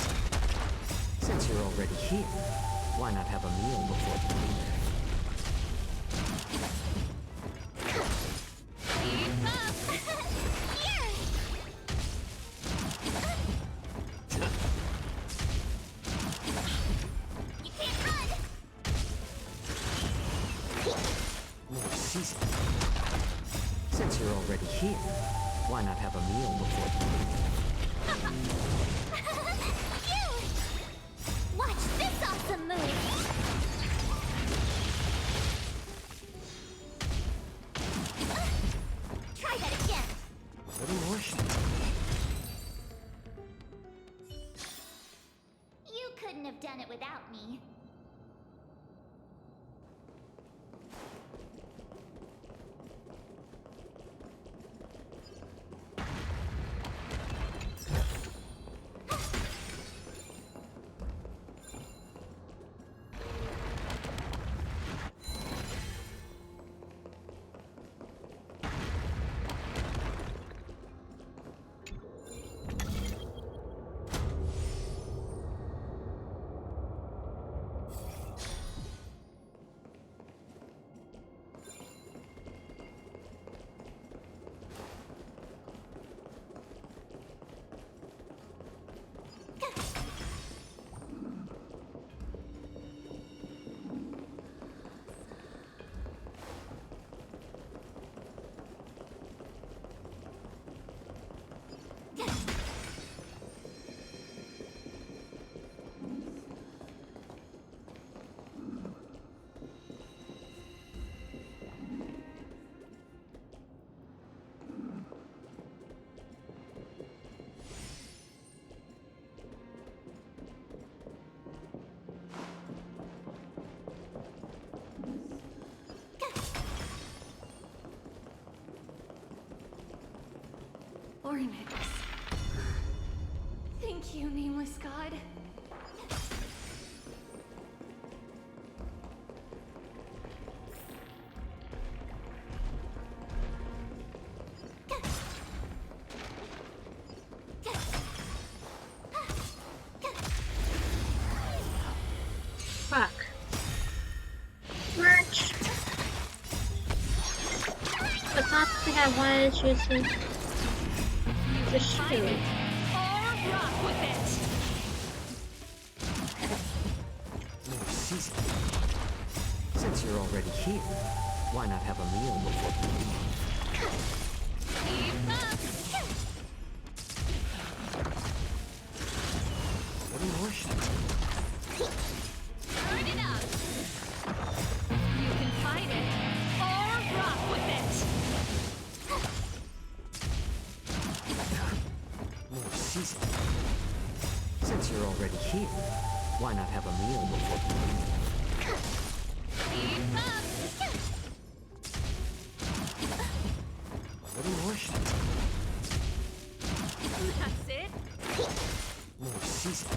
Since you're already here, why not have a meal before the Keep up! Here! You can't run! More season. Since you're already here, why not have a meal before the You! Watch this awesome move! Try that again! Little more shit. You couldn't have done it without me. Ornix. Thank you, nameless god. Fuck. Merch. The top thing I wanted to use the shoe. Or rock with it! More season. Since you're already here, why not have a meal before the Keep up! Little more shit. Turn it up! You can fight it, or rock with it! More season. Since you're already here, why not have a meal before the Keep up! Little more shit. That's it? More season.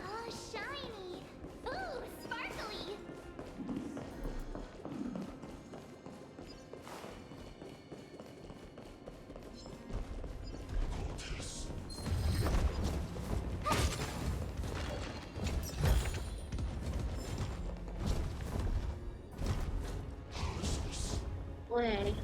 Oh, shiny! Ooh, sparkly! Way.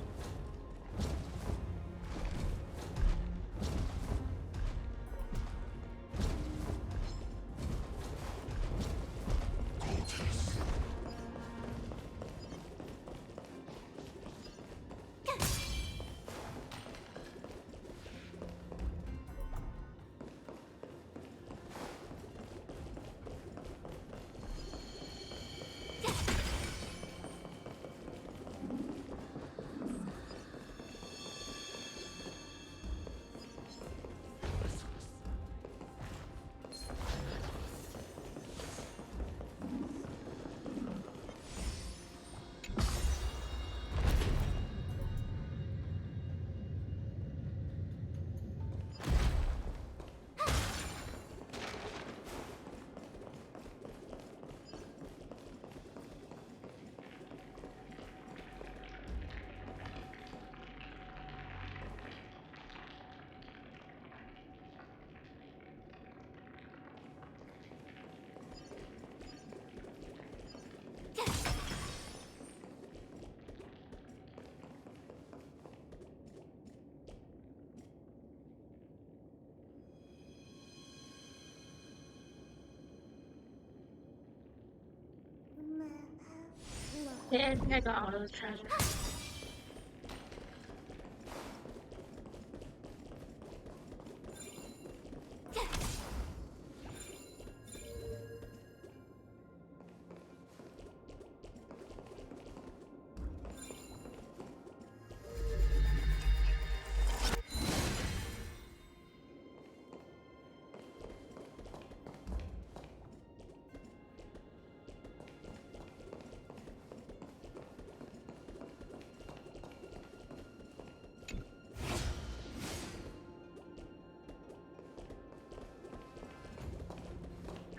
Yeah, I got all those treasures.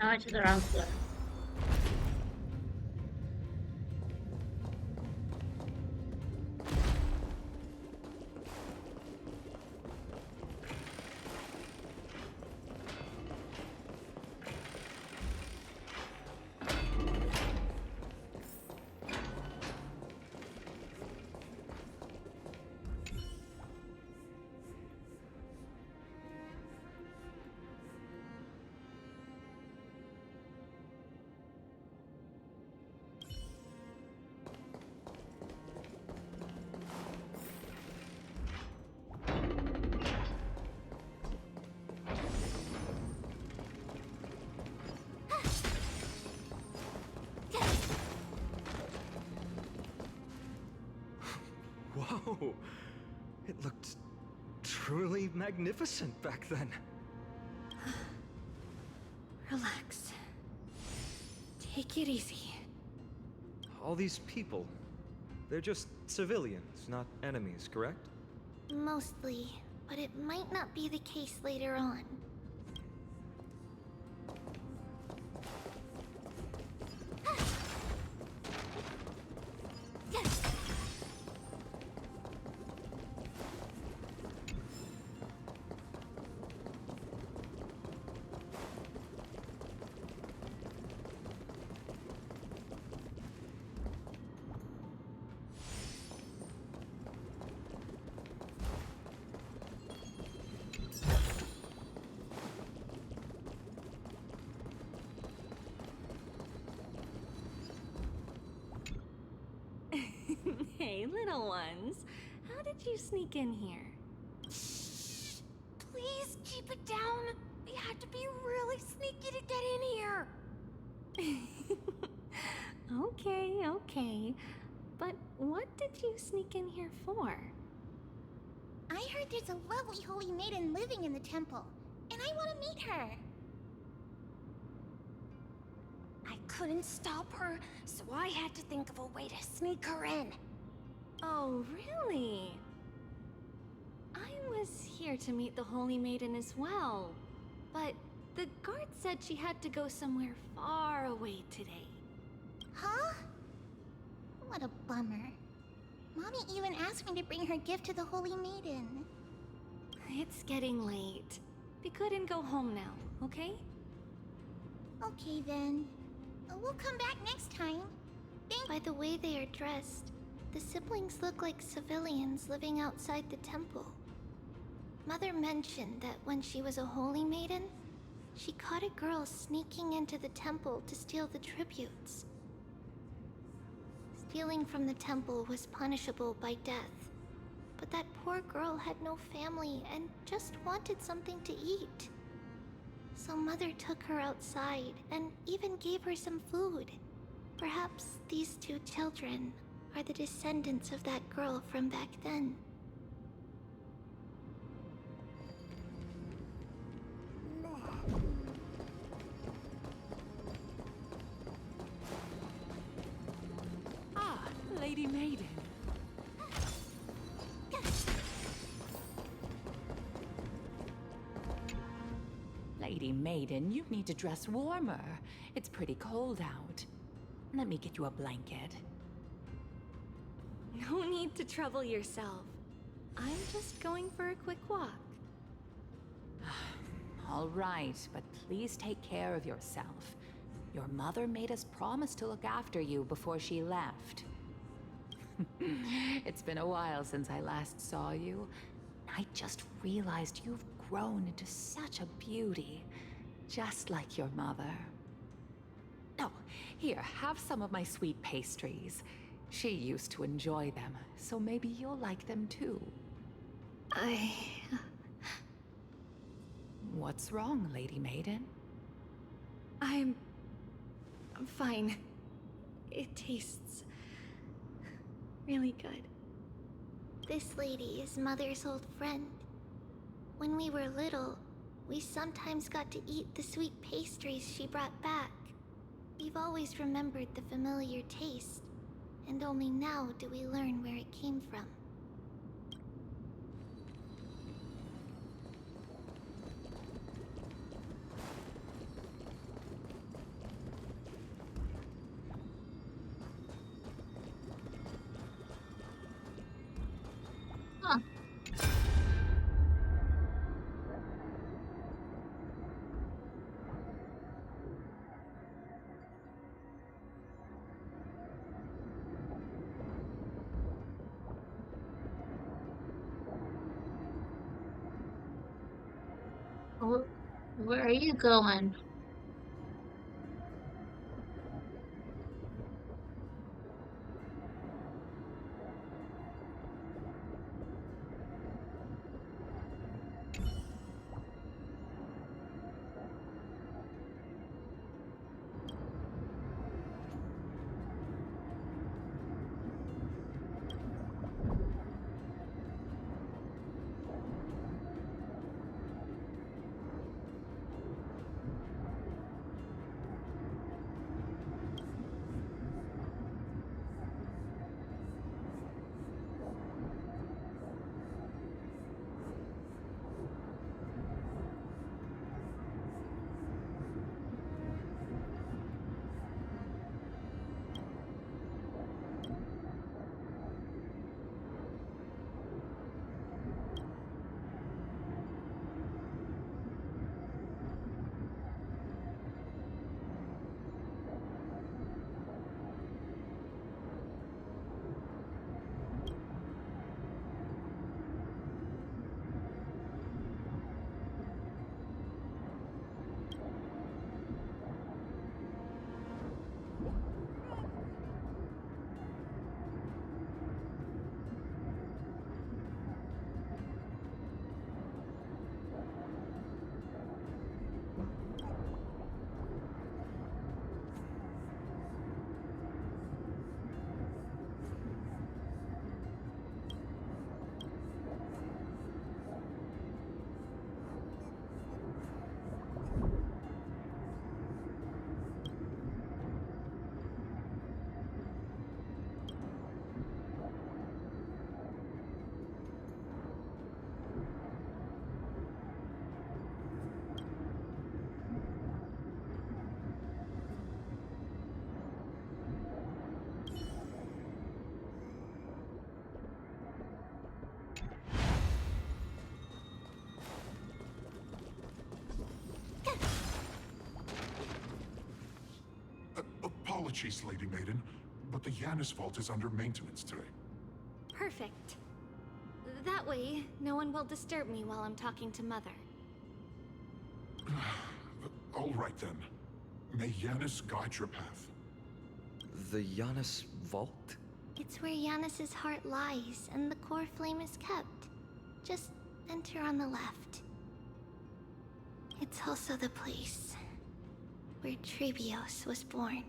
I went to the wrong floor. Whoa! It looked truly magnificent back then. Relax. Take it easy. All these people, they're just civilians, not enemies, correct? Mostly, but it might not be the case later on. little ones. How did you sneak in here? Please keep it down. We had to be really sneaky to get in here. Okay. But what did you sneak in here for? I heard there's a lovely holy maiden living in the temple, and I want to meet her. I couldn't stop her, so I had to think of a way to sneak her in. Oh, really? I was here to meet the Holy Maiden as well, but the guard said she had to go somewhere far away today. Huh? What a bummer. Mommy even asked me to bring her gift to the Holy Maiden. It's getting late. We couldn't go home now, okay? Okay then. We'll come back next time. By the way they are dressed, the siblings look like civilians living outside the temple. Mother mentioned that when she was a holy maiden, she caught a girl sneaking into the temple to steal the tributes. Stealing from the temple was punishable by death, but that poor girl had no family and just wanted something to eat. So Mother took her outside and even gave her some food. Perhaps these two children are the descendants of that girl from back then. Ah, Lady Maiden. Lady Maiden, you need to dress warmer. It's pretty cold out. Let me get you a blanket. No need to trouble yourself. I'm just going for a quick walk. All right, but please take care of yourself. Your mother made us promise to look after you before she left. It's been a while since I last saw you. I just realized you've grown into such a beauty, just like your mother. Oh, here, have some of my sweet pastries. She used to enjoy them, so maybe you'll like them too. What's wrong, Lady Maiden? I'm fine. It tastes really good. This lady is Mother's old friend. When we were little, we sometimes got to eat the sweet pastries she brought back. We've always remembered the familiar taste, and only now do we learn where it came from. Huh. Where are you going? Apologies, Lady Maiden, but the Yanis vault is under maintenance today. Perfect. That way, no one will disturb me while I'm talking to Mother. All right then. May Yanis guide your path. The Yanis vault? It's where Yanis's heart lies and the core flame is kept. Just enter on the left. It's also the place where Trebios was born.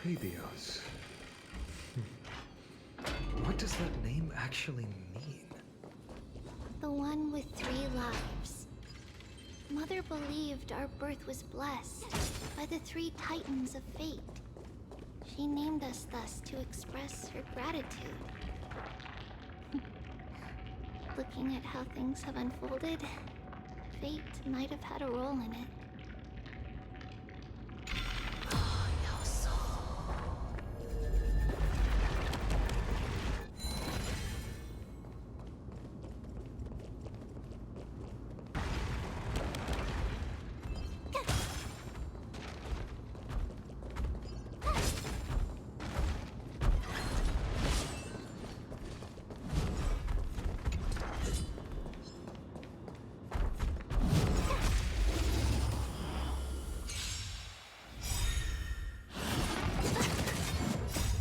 Trebios. What does that name actually mean? The one with 3 lives. Mother believed our birth was blessed by the 3 titans of fate. She named us thus to express her gratitude. Looking at how things have unfolded, fate might have had a role in it.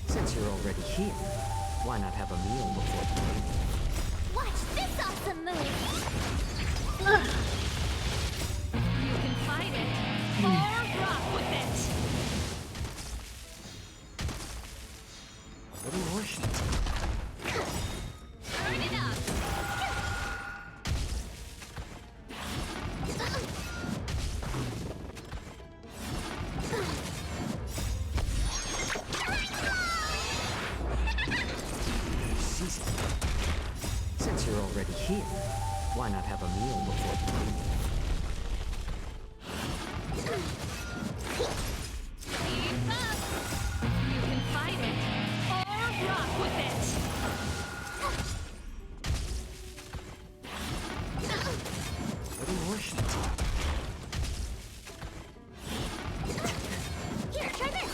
Since you're already here, why not have a meal before the meeting? Watch this awesome move! You can fight it, or rock with it! A little more shit. Burn it up! Since you're already here, why not have a meal before the meeting? Keep up! You can fight it, or rock with it! A little more shit. Here, try this!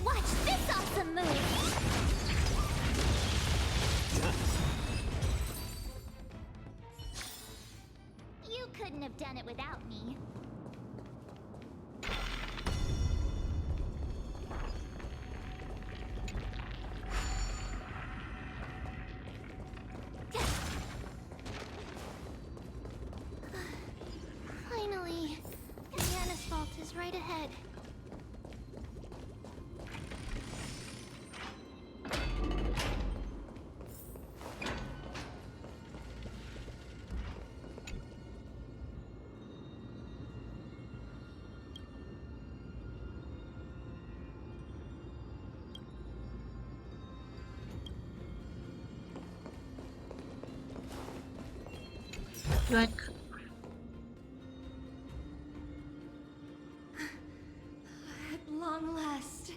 Watch this awesome move! You couldn't have done it without me. Finally, the Yanis vault is right ahead. Like, At long last.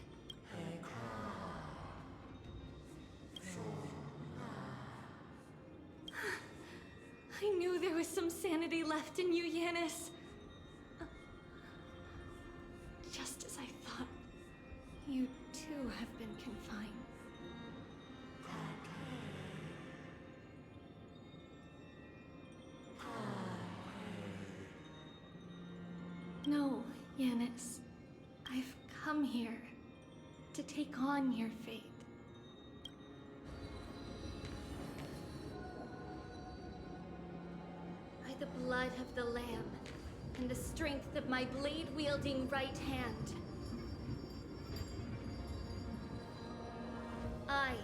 I knew there was some sanity left in you, Yanis. Just as I thought, you too have been confined. No, Yanis. I've come here to take on your fate. By the blood of the Lamb and the strength of my blade-wielding right hand, I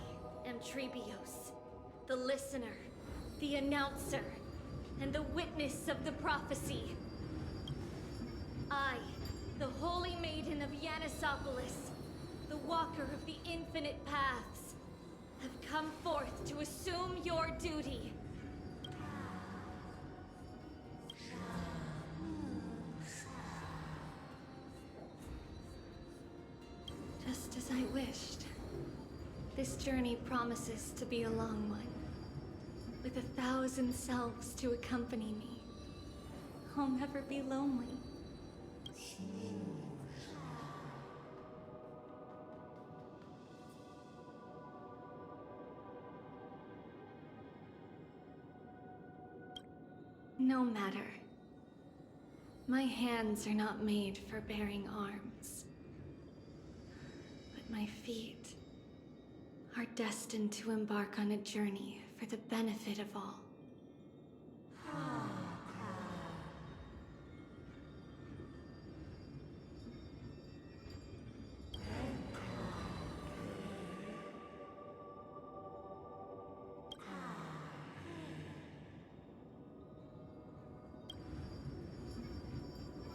am Trebios, the listener, the announcer, and the witness of the prophecy. I, the Holy Maiden of Yanisopolis, the Walker of the Infinite Paths, have come forth to assume your duty. Just as I wished. This journey promises to be a long one, with 1,000 selves to accompany me. I'll never be lonely. No matter. My hands are not made for bearing arms. But my feet are destined to embark on a journey for the benefit of all.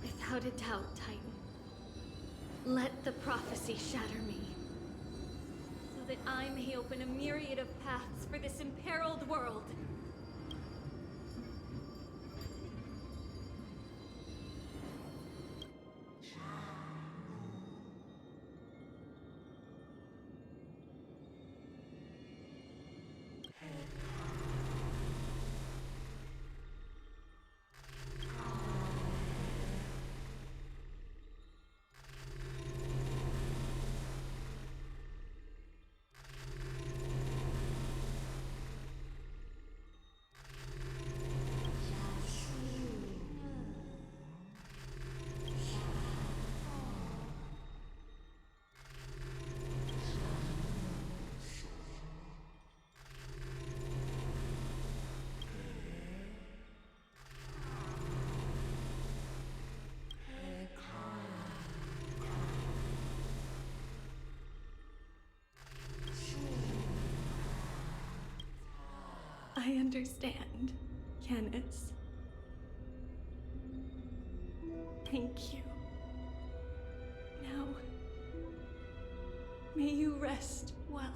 Without a doubt, Titan. Let the prophecy shatter me, so that I may open a myriad of paths for this imperiled world. I understand, Yanis. Thank you. Now, may you rest well.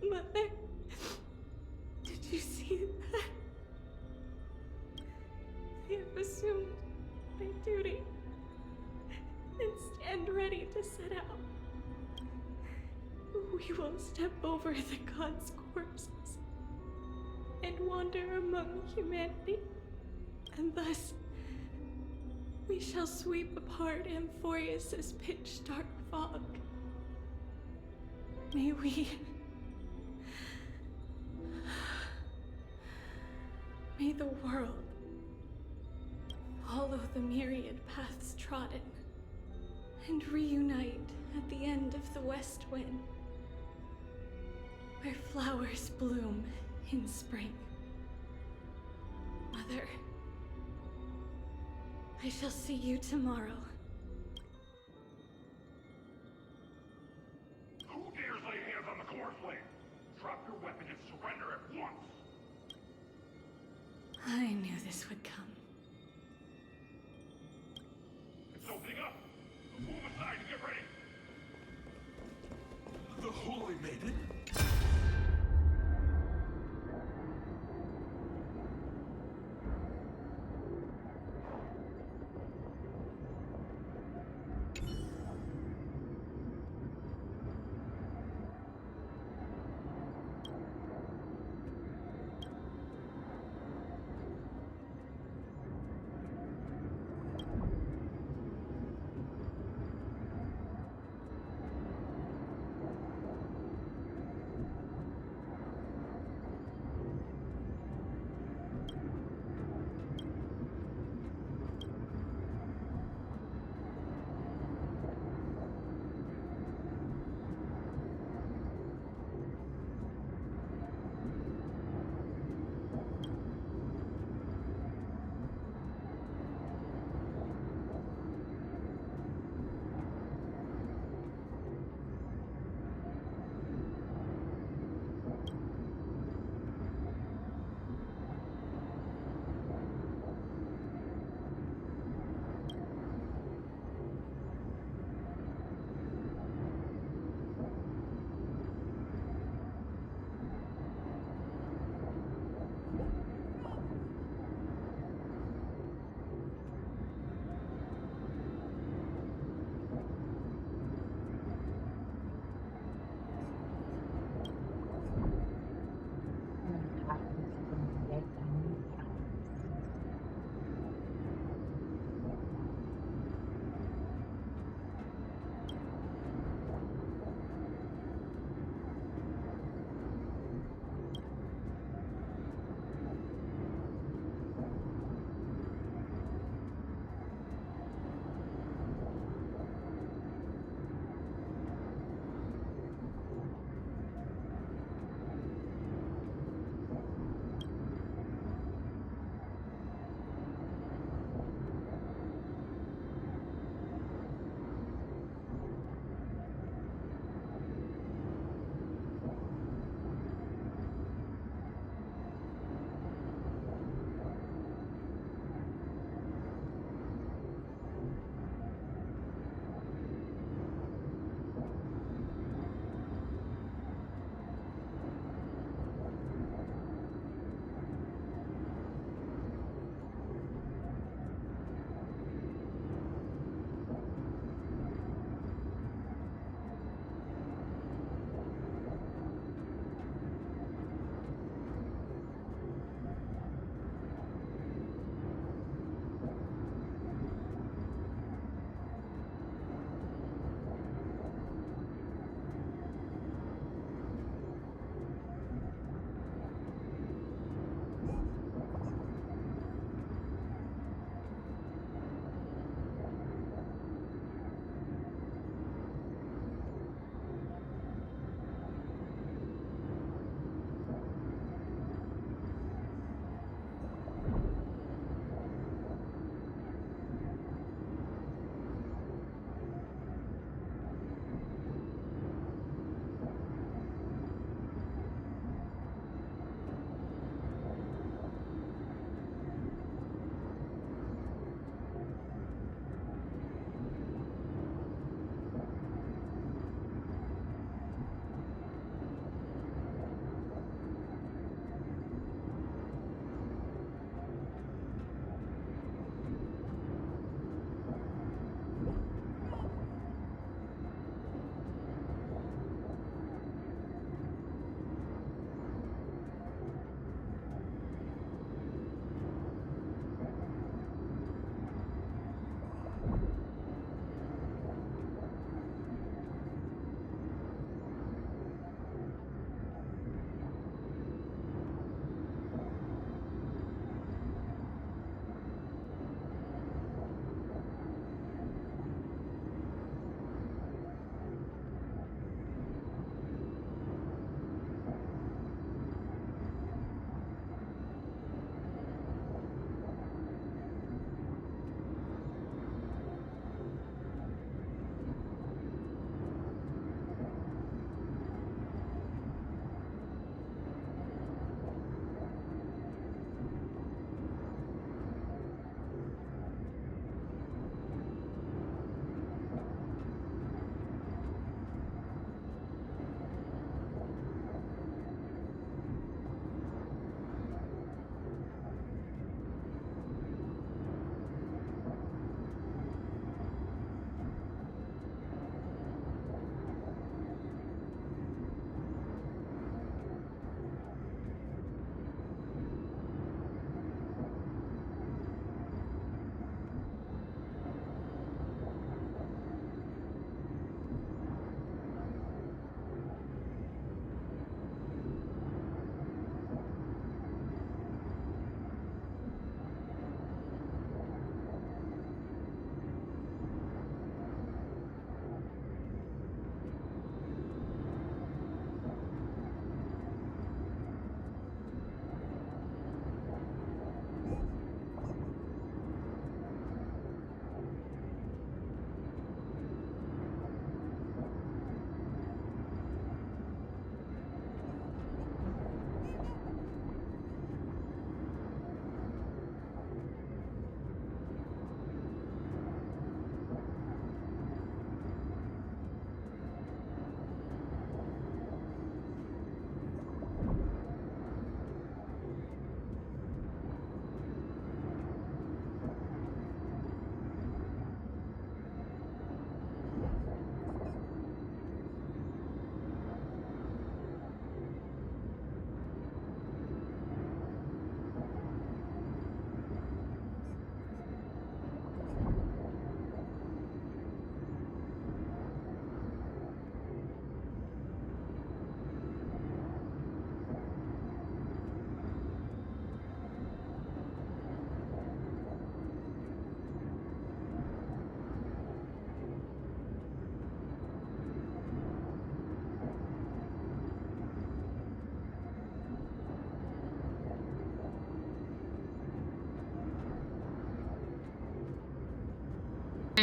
Mother, did you see that? I have assumed my duty and stand ready to set out. We will step over the gods' corpses and wander among humanity, and thus we shall sweep apart Amphorius's pitch-dark fog. May we... May the world follow the myriad paths trodden and reunite at the end of the west wind, where flowers bloom in spring. Mother, I shall see you tomorrow. Who dares lay hands on the core flame? Drop your weapon and surrender at once! I knew this would come. It's opening up! Move aside and get ready! The Holy Maiden?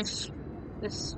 finish this.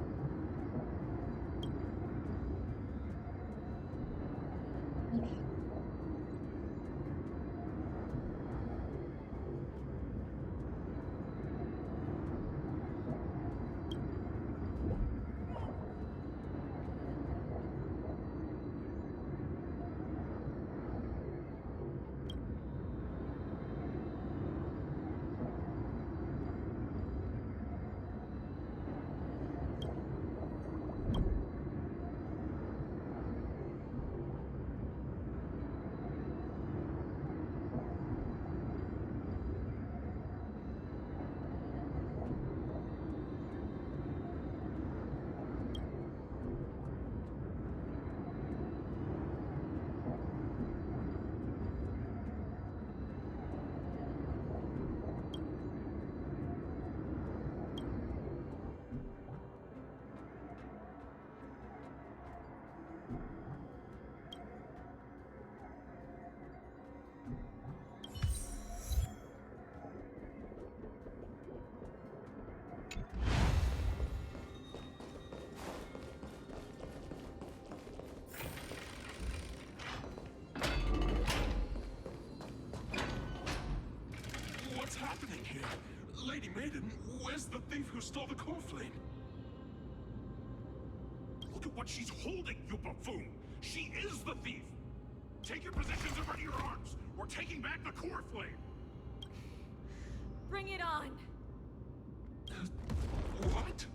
What's happening here? Lady Maiden, where's the thief who stole the core flame? Look at what she's holding, you buffoon! She is the thief! Take your positions and ready your arms! We're taking back the core flame! Bring it on! What?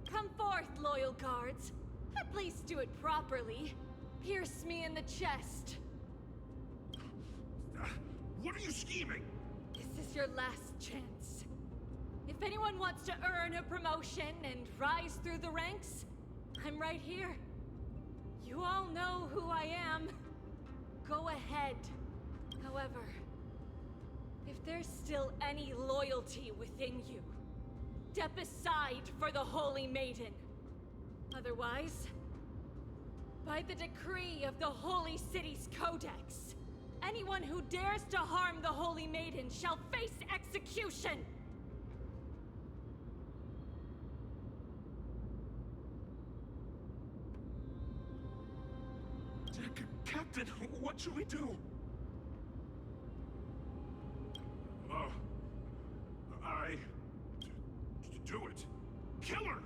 Come forth, loyal guards. At least do it properly. Pierce me in the chest. What are you scheming? This is your last chance. If anyone wants to earn a promotion and rise through the ranks, I'm right here. You all know who I am. Go ahead. However, if there's still any loyalty within you, step aside for the Holy Maiden. Otherwise, by the decree of the Holy City's Codex, anyone who dares to harm the Holy Maiden shall face execution! Captain, what should we do? Do it. Kill her!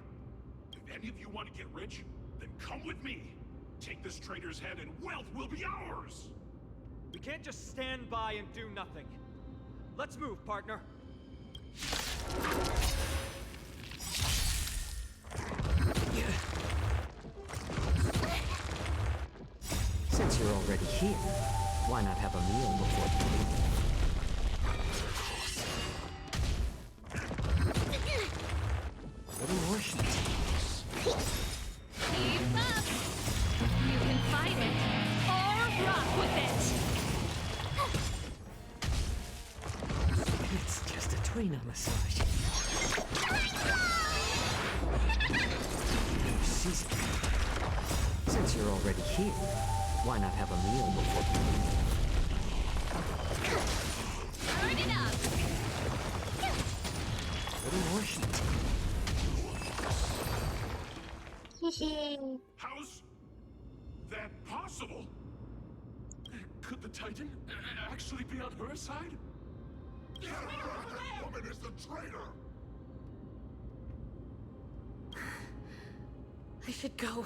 If any of you want to get rich, then come with me. Take this traitor's head and wealth will be ours! We can't just stand by and do nothing. Let's move, partner. Since you're already here, why not have a meal before you leave? A little more shit. Keep up! You can fight it, or rock with it! It's just a trainer massage. Season. Since you're already here, why not have a meal before you leave? Turn it up! A little more shit. How's that possible? Could the Titan actually be on her side? That woman is the traitor! I should go.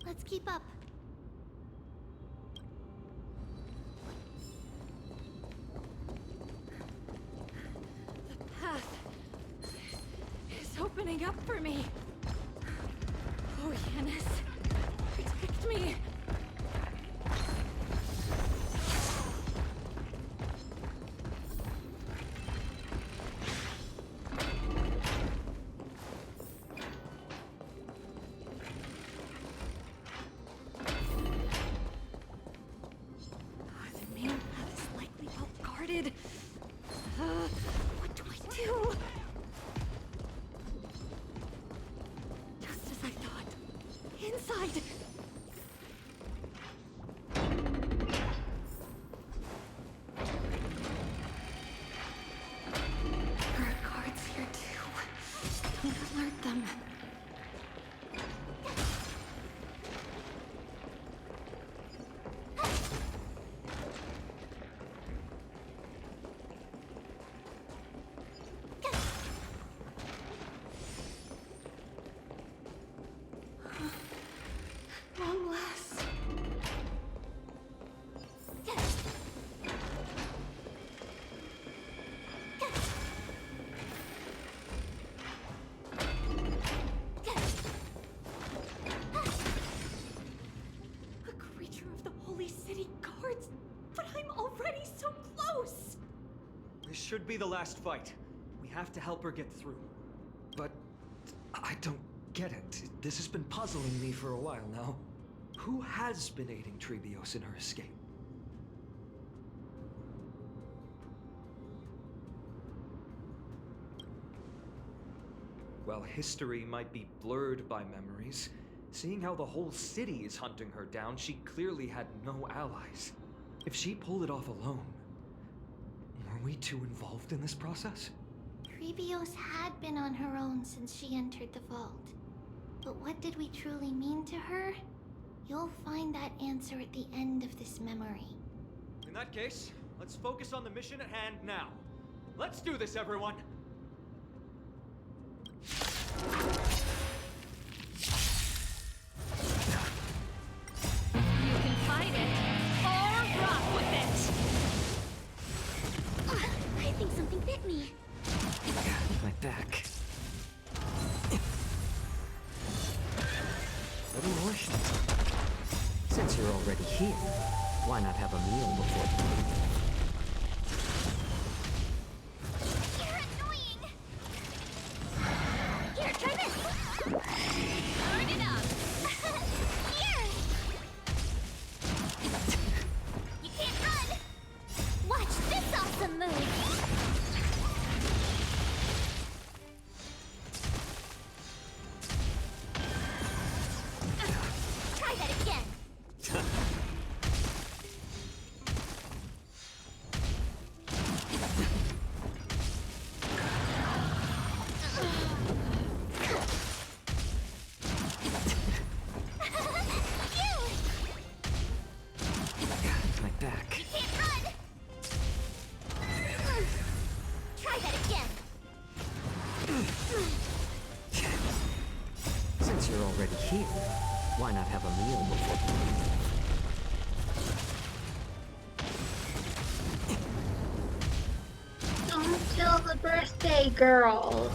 Let's keep up. The path is opening up for me. Oh, Yanis, protect me. The main path is likely well guarded. What do I do? Just as I thought. Inside! There are guards here too. Don't alert I'm already so close! This should be the last fight. We have to help her get through. But I don't get it. This has been puzzling me for a while now. Who has been aiding Trebios in her escape? While history might be blurred by memories, seeing how the whole city is hunting her down, she clearly had no allies. If she pulled it off alone, were we too involved in this process? Trebios had been on her own since she entered the vault. But what did we truly mean to her? You'll find that answer at the end of this memory. In that case, let's focus on the mission at hand now. Let's do this, everyone! You can fight it, or rock with it! I think something bit me. My back. Little more. Since you're already here, why not have a meal before you leave? You're annoying! Here, try this! Turn it up! Here! You can't run! Watch this awesome move! Try that again! My back. You can't run! Try that again! Since you're already here, why not have a meal before you leave? Don't kill the birthday girl.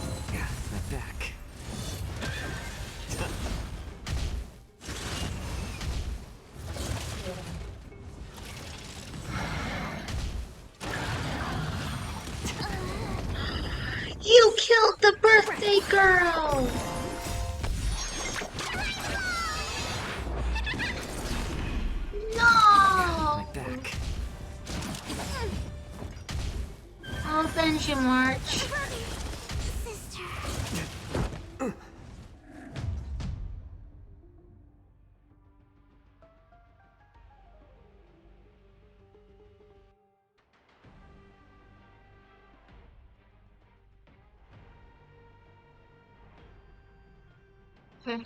My back. You killed the birthday girl! No! My back. Oh, Benji March. Okay.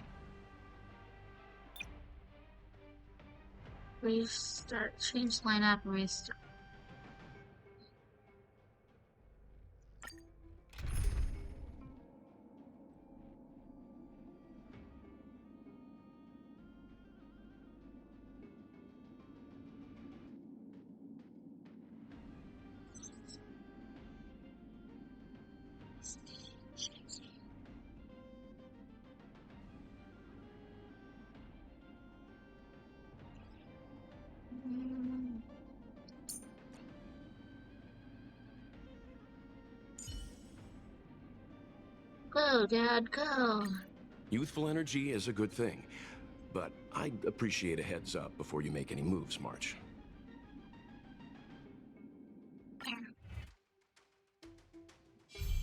Restart. Change lineup and restart. Go, Dad, go. Youthful energy is a good thing, but I'd appreciate a heads up before you make any moves, March.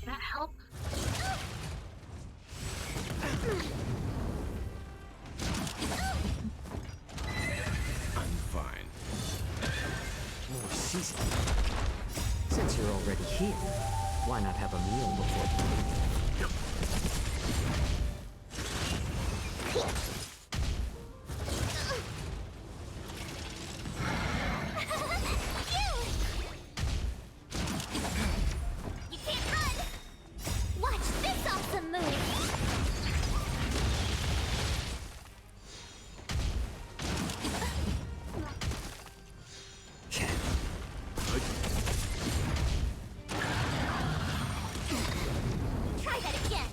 That help? I'm fine. More seasoning. Since you're already here, why not have a meal before you leave? You can't run! Watch this awesome move! Try that again!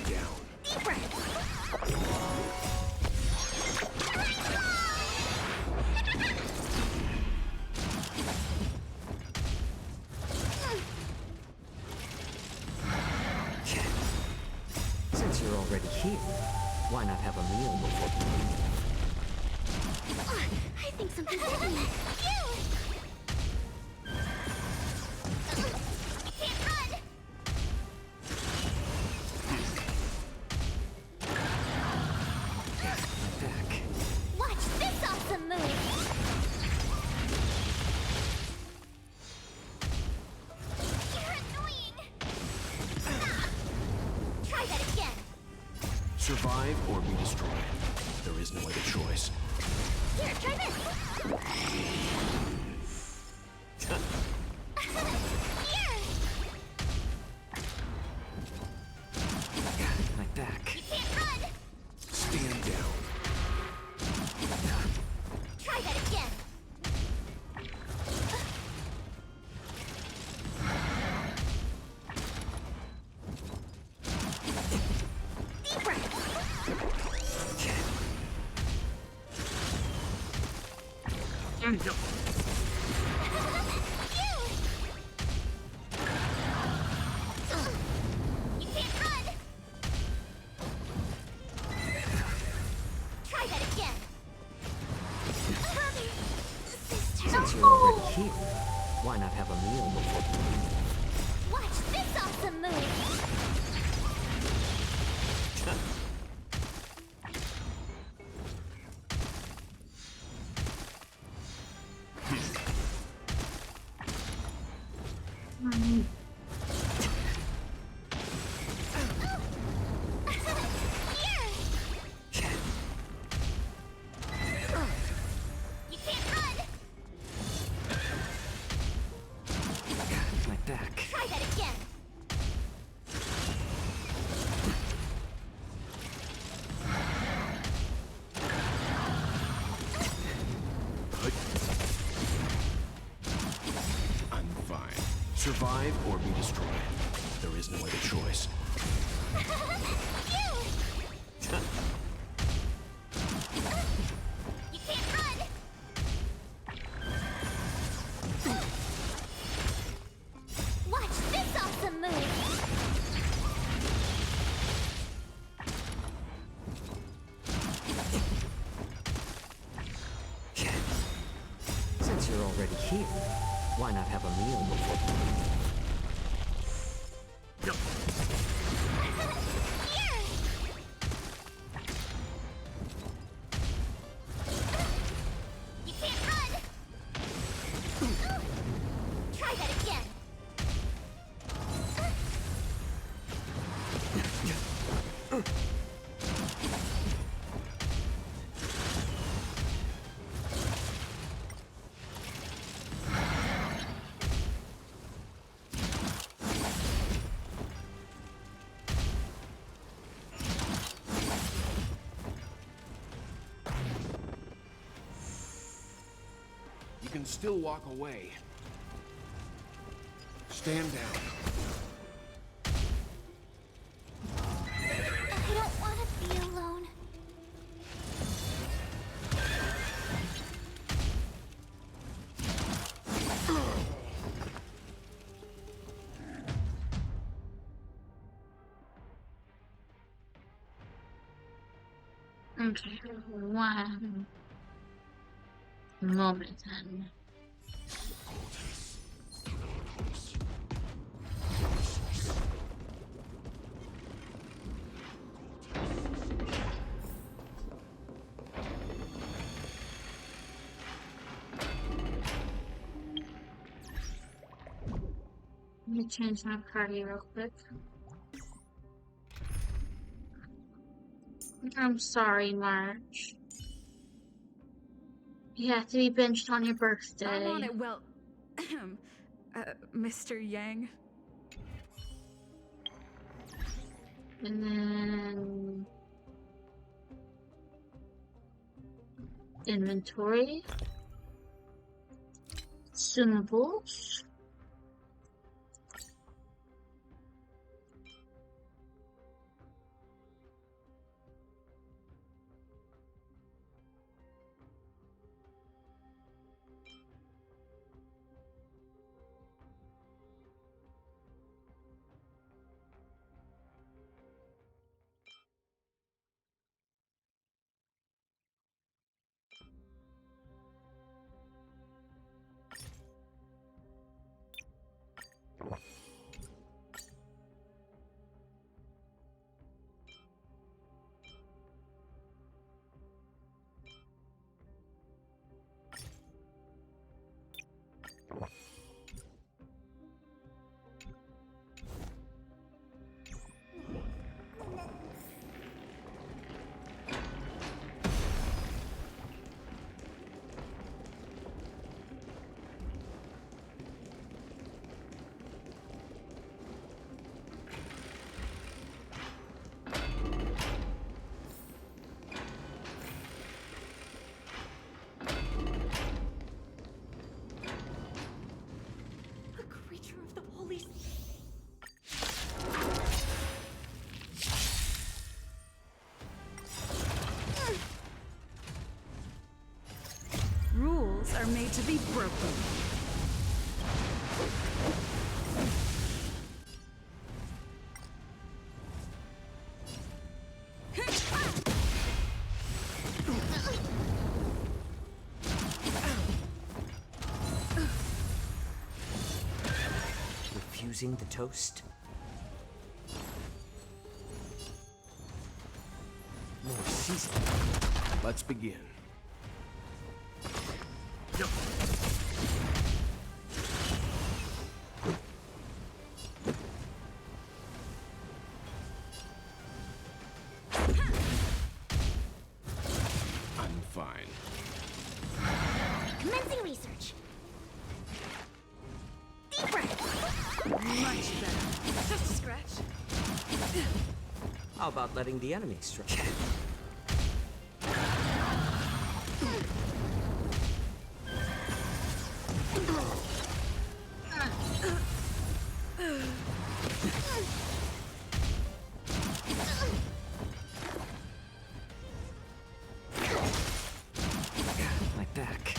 down. Deep breath. Since you're already here, why not have a meal before you leave? I think something's happening. You can't run! Back. Watch this awesome move! You're annoying! Try that again! Survive or be destroyed. There is no other choice. Here, try this! Here! My back. You can't run! Stand down. Try that again! Deep breath! There you go. You can't run! Try that again! Brother, sister. Since you're already here, why not have a meal before you leave? Watch this awesome move! You can't run! My back. Try that again! I'm fine. Survive or be destroyed. There is no other choice. You can't run! Watch this awesome move! Since you're already here, why not have a meal before you leave? Here! You can't run! Try that again! You can still walk away. Stand down. I don't want to be alone. Okay, one moment then. Let me change my party real quick. I'm sorry, March. You have to be benched on your birthday. I'm on it, well... Mr. Yang? And then... Inventory. Consumables. made to be broken. Refusing the toast? More seasoning. Let's begin. I'm fine. Commencing research. Deep breath. Much better. Just a scratch. How about letting the enemy strike? My back.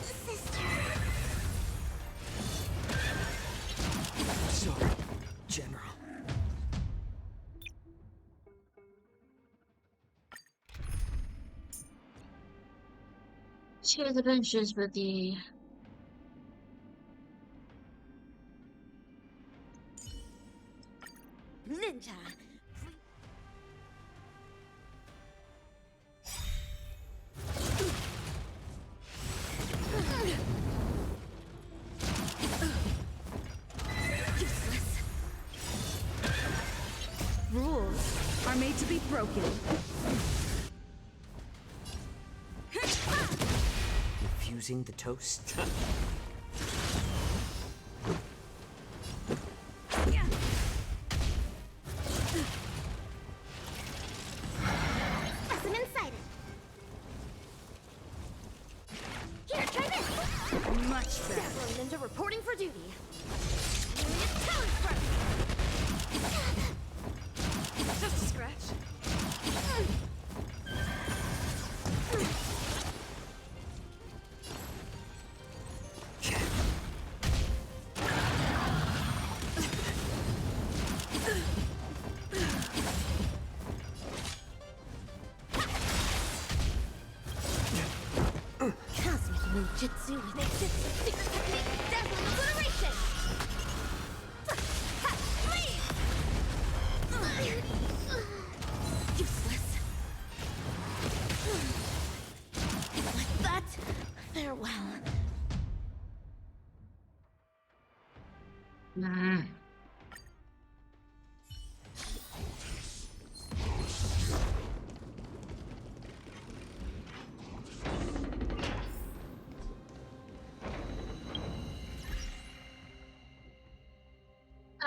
Sister. Sorry, General. Share the benches with the Ninja. Useless. Rules are made to be broken. Refusing the toast? Specimen sighted. Here, try this. Much better. Dazzling Ninja reporting for duty. Unit talent spark. Just a scratch. Cosmic ninjutsu with ninjutsu secret technique. Dazzling obliteration. Useless. With that, farewell.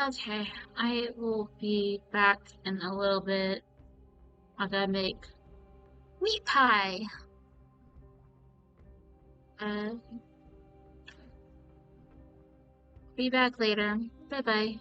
Okay, I will be back in a little bit. I gotta make meat pie. Be back later. Bye bye.